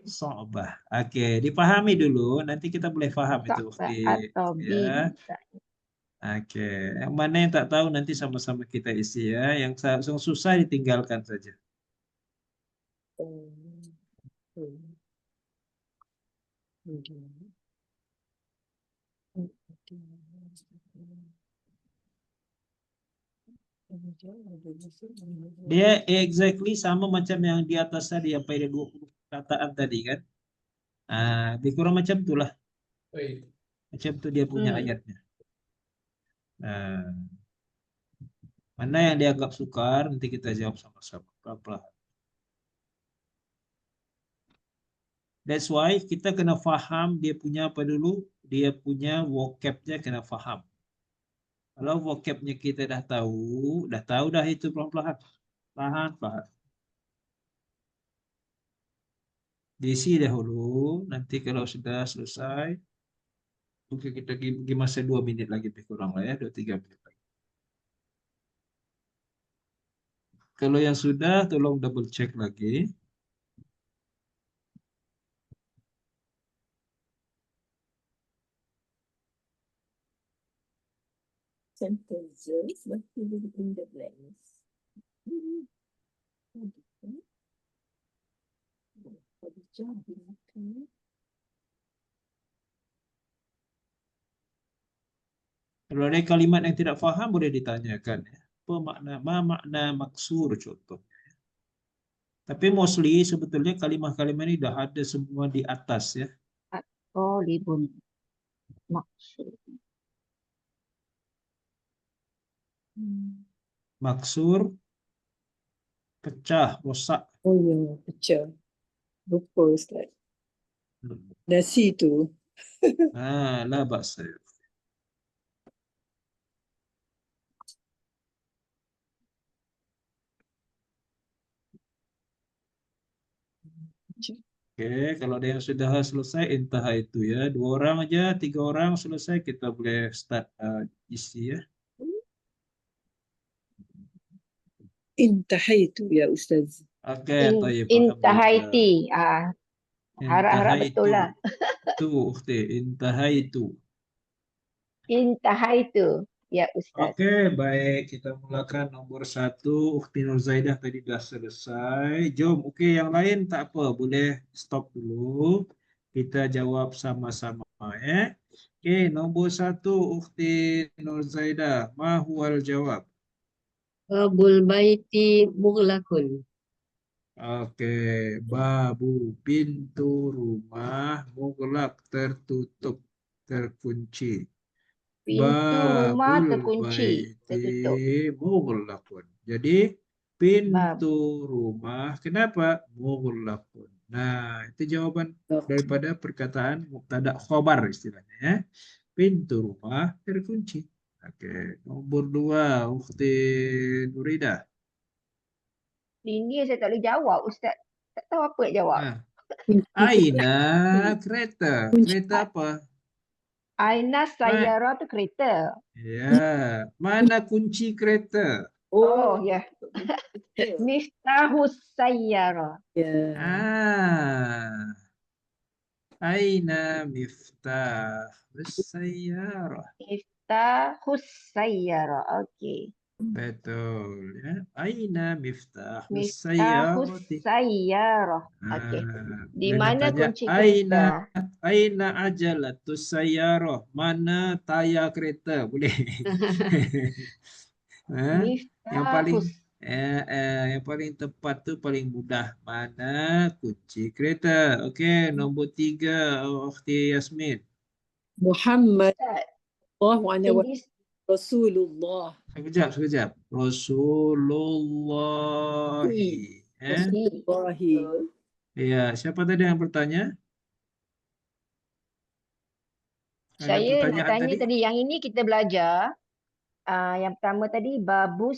So'bah. Oke, dipahami dulu. Nanti kita boleh faham itu. Sa'bah Oke. atau Ya. bisa. Oke. Yang mana yang tak tahu nanti sama-sama kita isi ya. Yang susah ditinggalkan saja. Dia exactly sama macam yang di atas tadi, apa ada 20 perkataan tadi kan. Lebih kurang macam itulah. Baik. Macam tu dia punya ayatnya. Mana yang dianggap sukar, nanti kita jawab sama-sama. Pelan-pelan. That's why kita kena faham dia punya apa dulu? Dia punya vocabnya kena faham. Kalau vocabnya kita dah tahu dah itu pelan-pelan. Pelan-pelan. Diisi dahulu, nanti kalau sudah selesai, mungkin kita pergi masa 2 minit lagi lebih kurang lah ya, 2-3 menit lagi. Kalau yang sudah, tolong double check lagi. Sentences, what is it in the blanks? Kalau ada kalimat yang tidak faham, boleh ditanyakan. Ya. Apa makna maksur contohnya. Tapi mostly sebetulnya kalimat-kalimat ini dah ada semua di atas ya. Libun maksud. Maksur, pecah, rosak. Oh ya, pecah. Lupa Ustaz. Nasi tu. Lah bahasa. Oke, kalau ada yang sudah selesai, entah itu ya. 2 orang aja, 3 orang selesai, kita boleh start isi ya. Intahaitu ya Ustaz. Oke, tayyib. Intahaiti. Harap-harap betul lah. Itu, ukhti. Intahaitu. Intahaitu ya Ustaz. Oke, baik. Kita mulakan nomor 1. Ukhti Nur Zaidah tadi dah selesai. Jom, oke. Yang lain tak apa. Boleh stop dulu. Kita jawab sama-sama ya. Oke, nomor 1. Ukhti Nur Zaidah. Ma huwal jawab? Babul baiti mughlaqun. Oke, babu, pintu rumah, mughlaq, tertutup, terkunci. Pintu rumah Babul terkunci, tertutup. baiti mughlaqun. Jadi pintu rumah kenapa mughlaqun? Nah, itu jawaban daripada perkataan mubtada khobar istilahnya ya. Pintu rumah terkunci. Oke, nomor 2, Ukhti Nurida. Ini saya tak boleh jawab Ustaz. Tak tahu apa nak jawab. Aina kereta. Kereta apa? Aina sayyara tu kereta. Ya, mana kunci kereta? Oh ya. Miftahus sayyara. Aina miftah sayyarah. Miftahus sayyara. Okey. Betul ya. Aina miftah Miftahus sayyarah. Okey. Di mana kunci Aina kereta? Aina ajalatus sayyarah. Mana tayar kereta? Boleh. Yang paling tepat tu paling mudah. Mana kunci kereta? Okey, nombor 3, Ukhti Yasmin. Muhammad Rasulullah. Sekejap. Rasulullah. Ya, siapa tadi yang bertanya? Saya nak tanya tadi, yang ini kita belajar. Yang pertama tadi babul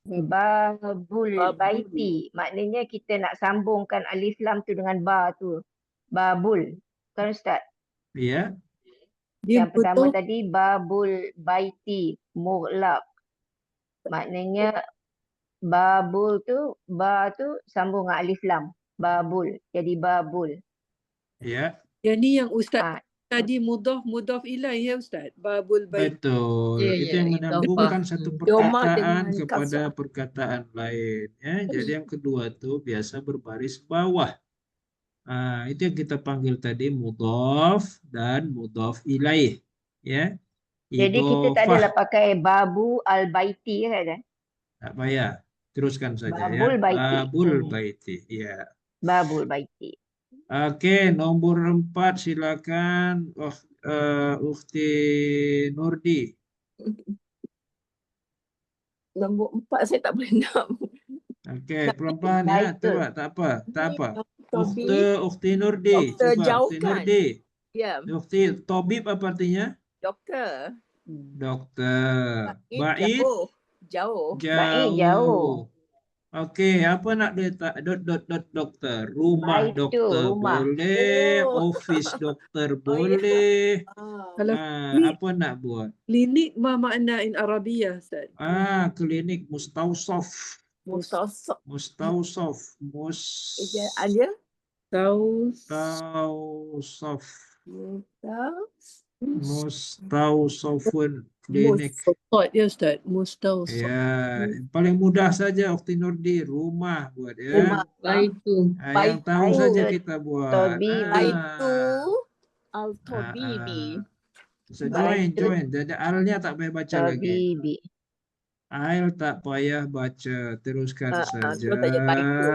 Babul. baiti. Maknanya kita nak sambungkan alif lam tu dengan ba tu. Babul. Kan Ustaz? Ya, Dia Yang pertama betul. tadi babul baiti mughlaq. Maknanya babul tu, ba tu sambung dengan alif lam. Babul. Jadi babul. ya, Yang ni yang Ustaz Ah, tadi mudhaf ilaih ya Ustaz. Babul bait. betul. Ya, Itu ya, yang idafah. menyambungkan satu Doma perkataan dengan kepada kasrah. perkataan lain. Ya, jadi yang kedua tuh biasa berbaris bawah. Itu yang kita panggil tadi mudhaf dan mudhaf ilaih. Ya, jadi kita tak adalah idhofah. pakai babu al-baiti kan? Tak payah. Teruskan saja ya. Babul baiti. Babul baiti. Ya. Babul baiti. Oke, nomor 4 silakan. Ukhti Nurdi. Nombor 4 saya tak boleh nak. Oke, pelan-pelan ya. Baitul. Coba, tak apa, tak apa. Tobib. Ukhti Nurdi. Doktor Coba, jauh Ukhti kan? Nurdi. Ya, Ukhti Tobib apa artinya? doktor. Dokter. Bait, Jauh. Jauh. Bait jauh. jauh. Oke, apa nak letak dokter? Rumah Bait tu, dokter rumah. boleh, Oh. office dokter Oh, ya. boleh. Kalau Apa nak buat? klinik ma makna in Arabiyah Ustaz. Klinik mustausof. Musosok. Mustausof. Ada? Mustausof. Mustausofun klinik. Mustawsat ya Ustaz. Mustawsat. Ya, paling mudah saja Ukhti Nurdi, rumah buat ya. Rumah. Baitu. Yang tahu Baitu. saja kita buat. Tobibi. Itu al-tobibi. Join. Jadi alnya tak payah baca lagi. Tobibi. Al tak payah baca. Teruskan saja. terus saja baitu.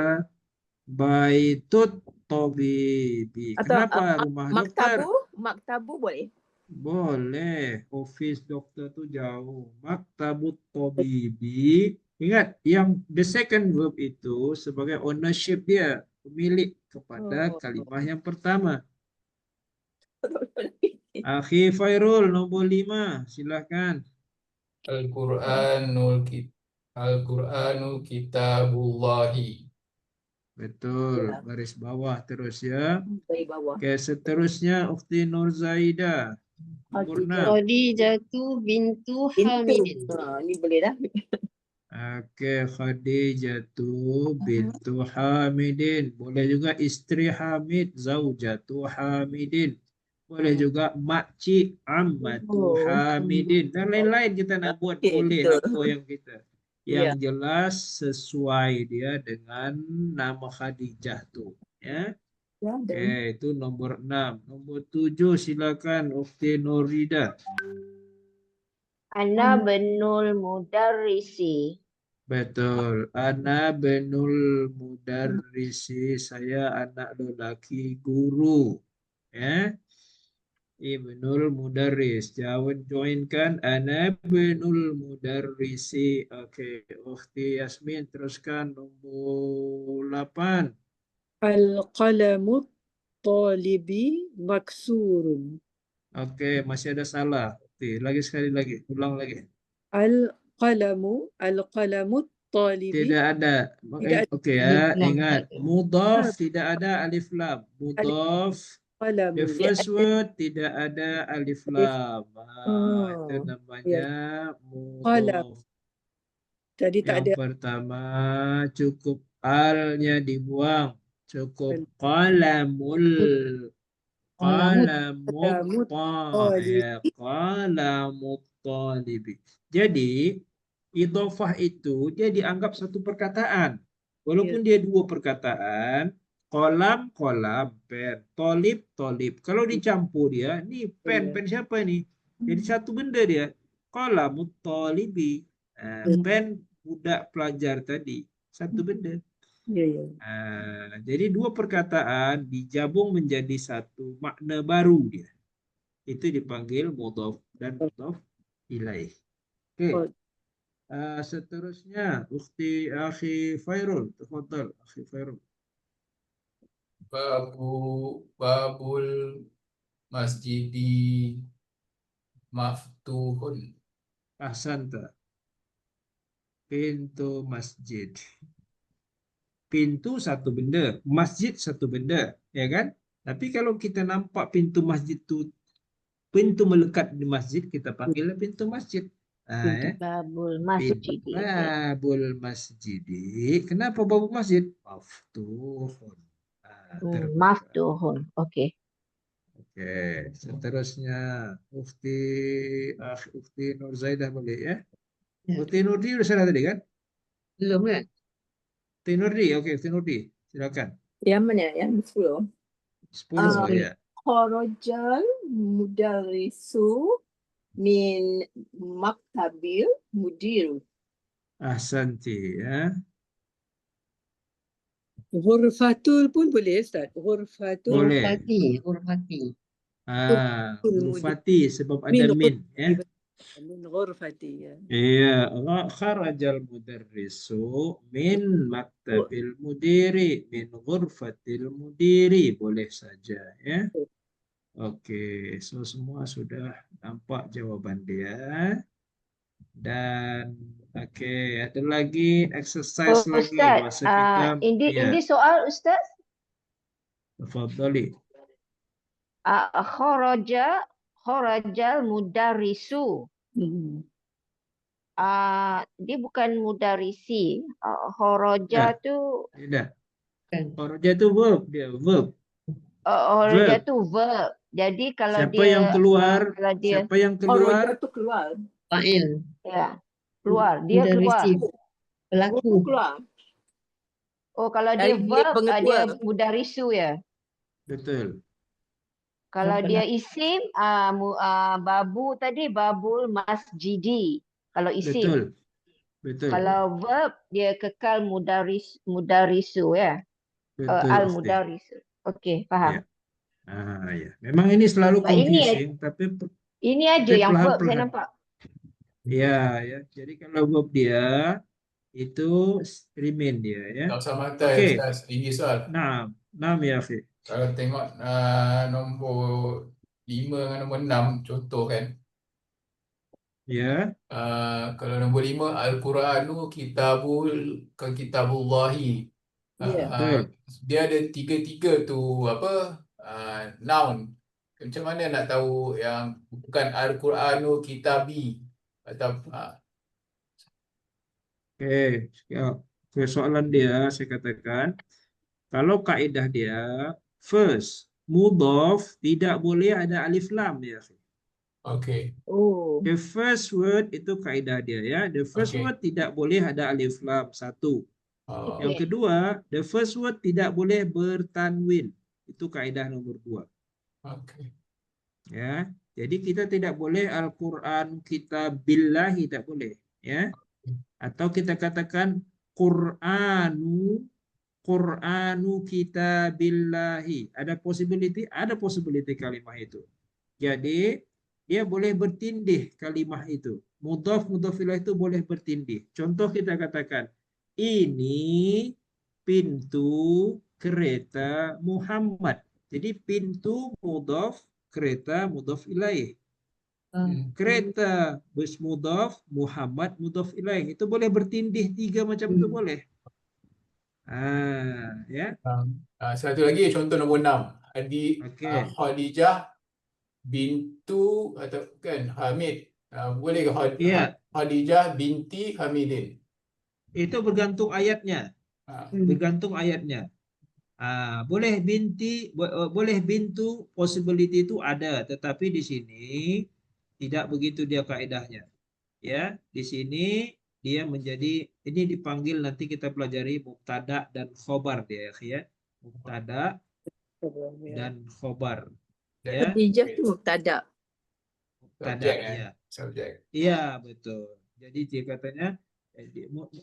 Baitut tobibi. Atau Kenapa rumah dokter? Maktabu boleh. Boleh. Office dokter tu jauh. Maktabut tobibi. Ingat, yang the second verb itu sebagai ownership dia. Pemilik kepada kalimah yang pertama. Akhi Fairul, nombor 5. Silakan. Al-Qur'anu kitabullahi. Betul. Baris bawah terus ya. Dari bawah. Oke, seterusnya Ukhti Nur Zaida. Nomor 6. Khadijatu bintu Hamidin. Ni boleh dah. Oke, Khadijatu bintu Hamidin. Boleh juga istri Hamid, zaujatu Hamidin. Boleh juga makcik ammatu Hamidin. Dan lain-lain kita nak buat boleh apa yang kita. Yang jelas sesuai dia dengan nama Khadijah tu. Ya. Oke, itu nomor 6. Nomor 7 silakan Ukhti Nurida. Ana benul mudarrisi. Betul. Ana benul mudarrisi. Saya anak lelaki guru. Ya. Ibnul mudarris. Joinkan. Ana benul mudarrisi. Oke. Ukhti Yasmin teruskan nomor 8. Al-qalamu talibi maksurun. Oke, masih ada salah. Oke, sekali lagi. Ulang lagi. Al-qalamu talibi. Tidak ada. Tidak ada. Oke ya, Alif lam ingat. tak ada. Mudhaf tidak ada alif lam. Mudhaf, Qalamu. the first word tidak ada alif lam. Itu namanya mudhaf. Jadi tak Yang ada. pertama cukup alnya dibuang. Cukup qalamul. Qalamut talibi. Jadi idhofah itu dia dianggap satu perkataan. Walaupun dia dua perkataan, kolam, pen, tolib. Kalau dicampur dia, ni pen siapa ni? Jadi satu benda dia. Qalamut talibi. Pen budak pelajar tadi. Satu benda. Jadi dua perkataan dijabung menjadi satu makna baru dia. Itu dipanggil mudhaf dan mudhaf ilaih. Oke. Seterusnya Akhi Fairul, tafadhal Akhi Fairul. Babul masjidi maftuhun. Ahsanta. Pintu masjid. Pintu satu benda, masjid satu benda, ya kan? Tapi kalau kita nampak pintu masjid itu, pintu melekat di masjid, kita panggilnya pintu masjid. Ya. Babul Pintu masjid. babul masjid. Kenapa babul masjid? Maftuhun. Terbuka. Maftuhun. Okey. Oke, seterusnya Ufti Nur Zaidah boleh ya? Ya. Ufti Nurdi sudah salah tadi kan? Belum kan? Ufti Nurdi, oke Ufti Nurdi, silakan. Yang mana? Yang 10. 10 ya. Kharajal mudarrisu min maktabil mudir. Ahsanti ya. Ghurfatul pun boleh Ustaz. Ghurfatul. Boleh. Hurfati. Ghurfati sebab ada min ya. Min ghurfati ya. Iya, kharajal mudarrisu min maktabil mudiri, min ghurfatil mudiri, boleh saja ya. Oke, so semua sudah nampak jawaban dia. Dan oke, ada lagi exercise lagi Ustaz, bahasa kita. ini soal Ustaz. Tafadhali. Kharajal mudarrisu. Dia bukan mudarrisi. Kharaja tu Tidak. Kharaja itu verb dia, verb. kharaja tu verb. Jadi kalau Siapa dia yang keluar? kalau dia Siapa yang keluar? Itu keluar. Fa'il. ya keluar, dia keluar. Mudarrisi. Pelaku. Keluar. Oh, kalau Dari dia dia verb pengetua. dia mudarrisu ya. Betul. Kalau dia isim babu tadi babul masjidi. Kalau isim. Betul. Betul. Kalau verb dia kekal mudarrisu ya. Betul. Al Ufti. mudarrisu. Okey, faham. Ya. Ya. Memang ini selalu But ini- confusing, tapi Ini aja Tapi yang verb saya perlahan-lahan. nampak. ya. Jadi kalau verb dia itu remain dia ya. Tak usah mata Okey. Ustaz. Ini soal. Nah ya Fi. Kalau tengok nombor 5 dengan nombor 6 contoh kan. Ya. Kalau nombor 5 Al-Quranu kitabullahi. Ya. Betul. Dia ada tiga-tiga tu noun. Macam mana nak tahu yang bukan Al-Quranu kitabi atau Oke. Ya. Soalan dia saya katakan kalau kaidah dia first mudhaf tidak boleh ada alif lam ya. Fi. okey. Oh. The first word itu kaidah dia ya. The first Okey. word tidak boleh ada alif lam, satu. Yang kedua, the first word tidak boleh bertanwin. Itu kaidah nomor 2. Okey. Ya. Jadi kita tidak boleh Al-Qur'an kitabillahi, tidak boleh, ya. Atau kita katakan Qur'anu kitabillahi. Ada possibility kalimat itu. Jadi dia boleh bertindih kalimat itu. Mudhaf ilaih itu boleh bertindih. Contoh kita katakan ini pintu kereta Muhammad. Jadi pintu mudhaf, kereta mudhaf ilaih. Kereta bus mudhaf, Muhammad mudhaf ilaih. Itu boleh bertindih 3 macam itu boleh. Ya. Satu lagi contoh nombor 6. Okey. Khadijah bintu atau kan Hamid. Boleh ke Iya. Khadijah binti Hamidin? Itu bergantung ayatnya. Bergantung ayatnya. Boleh boleh bintu, possibility itu ada, tetapi di sini tidak begitu dia kaidahnya. Ya, di sini dia menjadi, ini dipanggil nanti kita pelajari mubtada dan khobar dia ya. Mubtada dan khobar. Ya. Khadijah itu mubtada. Mubtada Subjek, ya. Subjek. Iya, betul. Jadi dia katanya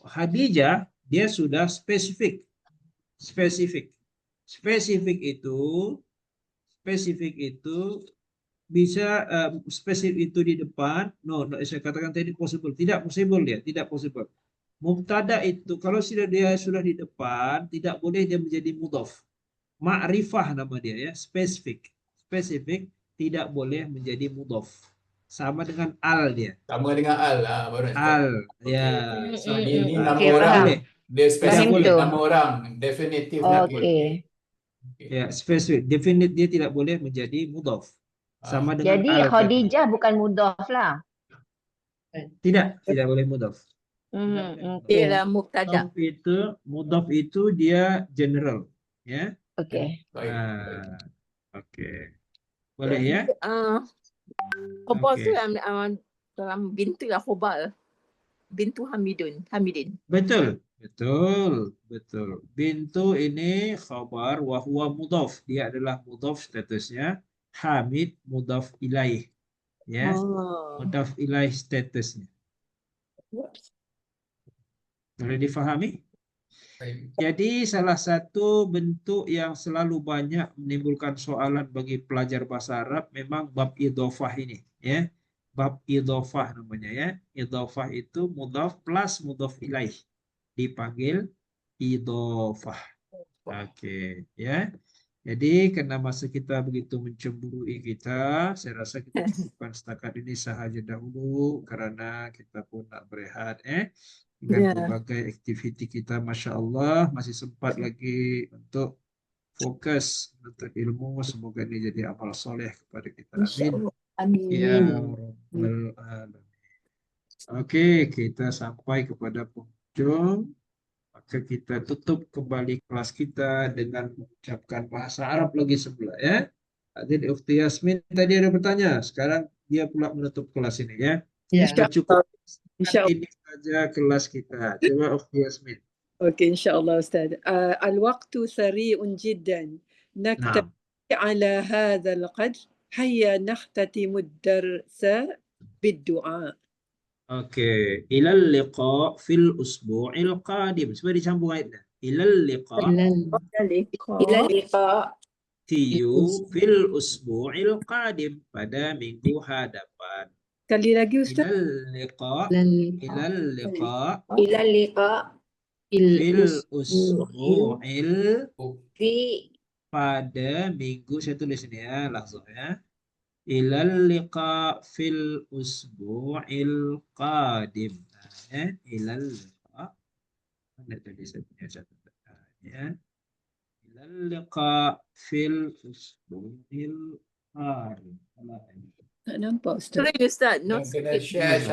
Khadijah dia sudah spesifik. Spesifik itu bisa spesifik itu di depan. No, saya katakan tadi possible. Tidak possible dia, tidak possible. Mubtada itu kalau dia sudah di depan, tidak boleh dia menjadi mudhaf. Ma'rifah nama dia ya, spesifik tidak boleh menjadi mudhaf. sama dengan al dia. Sama dengan al baru nak cakap. Al, Okey, ya. okey. So So, ini tak nama Okey, orang, faham. boleh. dia spesifik boleh. nama orang, definitif nak pun. Okey. Ya, spesifik. Definite dia tidak boleh menjadi mudhaf. Sama dengan Jadi al tadi. Khadijah bukan mudhaf lah. Tidak boleh mudhaf. Okey. Ialah mubtada. Mudhaf itu dia general, ya. Okey. Baik. Oke. Boleh ya? Khobar Okey. tu dalam bintu lah khobar. Bintu Hamidin. Betul. Bintu ini khabar wa huwa mudhaf. Dia adalah mudhaf statusnya. Hamid mudhaf ilaih. Ya. Mudhaf ilaih statusnya. Boleh difahami? Baik. Jadi salah satu bentuk yang selalu banyak menimbulkan soalan bagi pelajar bahasa Arab memang bab idhofah ini, ya. Bab idhofah namanya, ya. Idhofah itu mudhaf plus mudhaf ilaih dipanggil idhofah. Oke, ya. Jadi karena masa kita begitu mencemburui kita, saya rasa kita cukupkan setakat ini sahaja dahulu karena kita pun nak berehat, dengan berbagai aktiviti kita, Masya Allah, masih sempat lagi untuk fokus untuk ilmu. Semoga ini jadi amal soleh kepada kita. Amin. Ya Rabbal Alamin. Oke, kita sampai kepada penghujung. Maka kita tutup kembali kelas kita dengan mengucapkan bahasa Arab lagi sebelah, ya. Jadi Ukhti Yasmin tadi ada bertanya, sekarang dia pula menutup kelas ini, ya. Kita cukup. Ini saja kelas kita. Coba Ukhti Yasmin. اوكي ان شاء الله استاذ. الوقت سريع جدا نكتفي على هذا القدر. هيا نختتم الدرس بالدعاء. Oke, ilal liqa fil usbu'il qadim. Coba disambung ayatnya. Ilal liqa. Ilal liqa. See you fil usbu'il qadim. Pada minggu hadapan. Sekali lagi Ustaz. Ilal liqa. Fil usbu'il. Pada minggu, saya tulis ini ya, langsung ya. Ilal liqa fil usbu'il qadim. Ilal liqa. Mana tadi saya punya catatan ya. Ilal liqa fil usbu'il qadim. Tak nampak Ustaz. Sorry Ustaz. Kena share.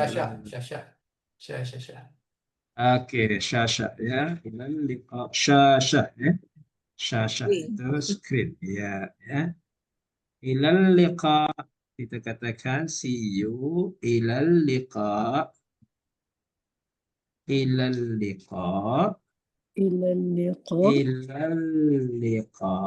Oke, syasha ya. Ilal liqa syasha ya. Syasha itu screen ya. Ilal liqa, kita katakan see you. Ilal liqa. Ilal liqa. Ilal liqa. Ilal liqa.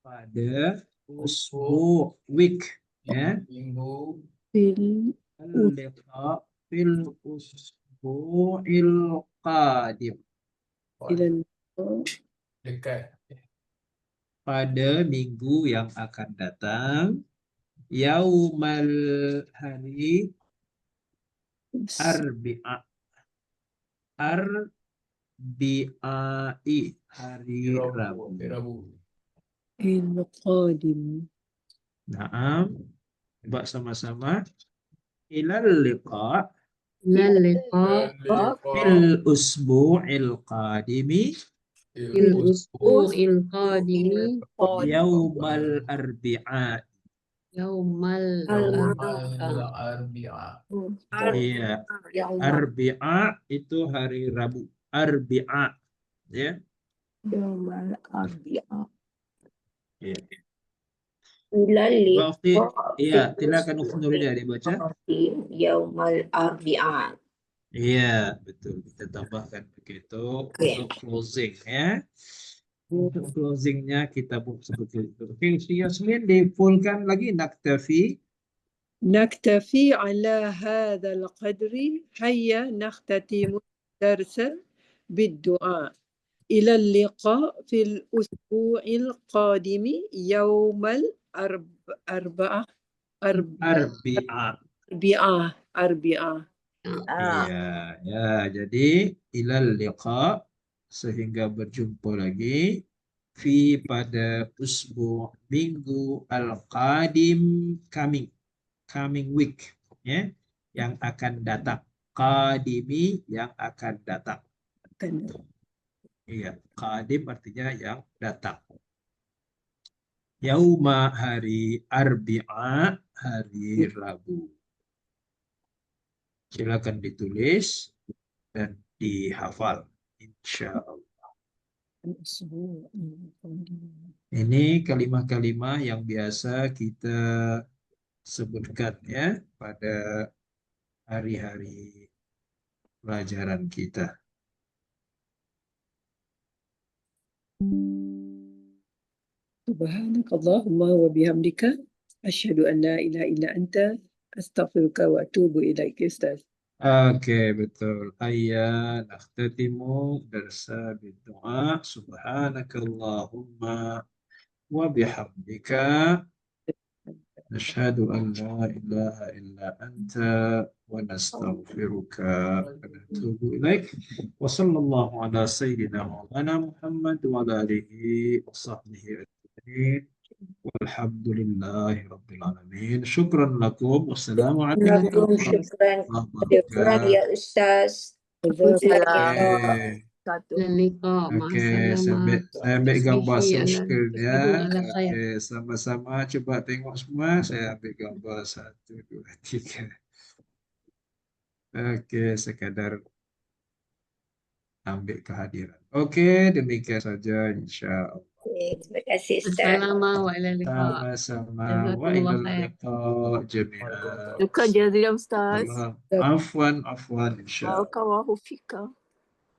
Pada usbu, week, ya. Minggu. Ilal liqa fil usbu'il qadim. Ilal Dekat. Pada minggu yang akan datang, yaumal hari arbi'a. Arbi'ai, hari Rabu. القادم. Naam. Coba sama-sama. Ilal liqa fil usbu'il qadimi. Yaumal arbi'a. Iya. Arbi'a itu hari Rabu. Arbi'a. Ya. Yaumal arbi'a. Iya. Ilal Waktu, iya, silakan Ufti Nurida dibaca. Yaumal arbi'a. Iya, betul. Kita tambahkan begitu untuk closing ya. Untuk closingnya kita buat seperti itu. Oke, Yasmin di-fullkan lagi naktafi. نكتفي على هذا القدر. هيا نختتم الدرس بالدعاء. إلى اللقاء في الأسبوع القادم يوم الأربعاء. أربعاء. Ya, jadi ilal liqa, sehingga berjumpa lagi fi pada usbu minggu al-qadim coming week ya yang akan datang. Qadimi yang akan datang. Iya, qadim artinya yang datang. Yauma hari Arbi'a, hari Rabu. Silakan ditulis dan dihafal, insya Allah. Ini kalimah-kalimah yang biasa kita sebutkan ya pada hari-hari pelajaran kita. Subhanak Allahumma wa bihamdika asyhadu an la ilaha illa anta astaghfiruka wa atubu ilaik. Ustaz. Oke, betul. Ayya nakhtatimu darsa biddu'a subhanakallahumma wa bihamdika nashhadu an la ilaha illa anta wa nastaghfiruka wa natubu ilaik. Wa sallallahu ala sayyidina Maulana Muhammad wa ala alihi wa sahbihi ajma'in. Walhamdulillahi rabbil alamin. Syukran lakum. Wassalamualaikum Syukran. warahmatullahi Syukran ya wabarakatuh. Ustaz. Oke. Liqa, Oke, ma'assalamah. saya ambil gambar Tasbihi ala screen ya. tasbihu ala khair. Oke, sama-sama coba tengok semua. Saya ambil gambar 1, 2, 3. Oke, sekadar ambil kehadiran. Oke, demikian saja insya Allah. Terima kasih Ustaz. Assalamualaikum warahmatullahi wabarakatuh. Sama-sama. Wa Jazakumullah ilal khair. liqa jami'an. Syukran jazilan Ustaz. Afwan, insya Allah. Barakallahu fika.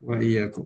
Wa iyyakum.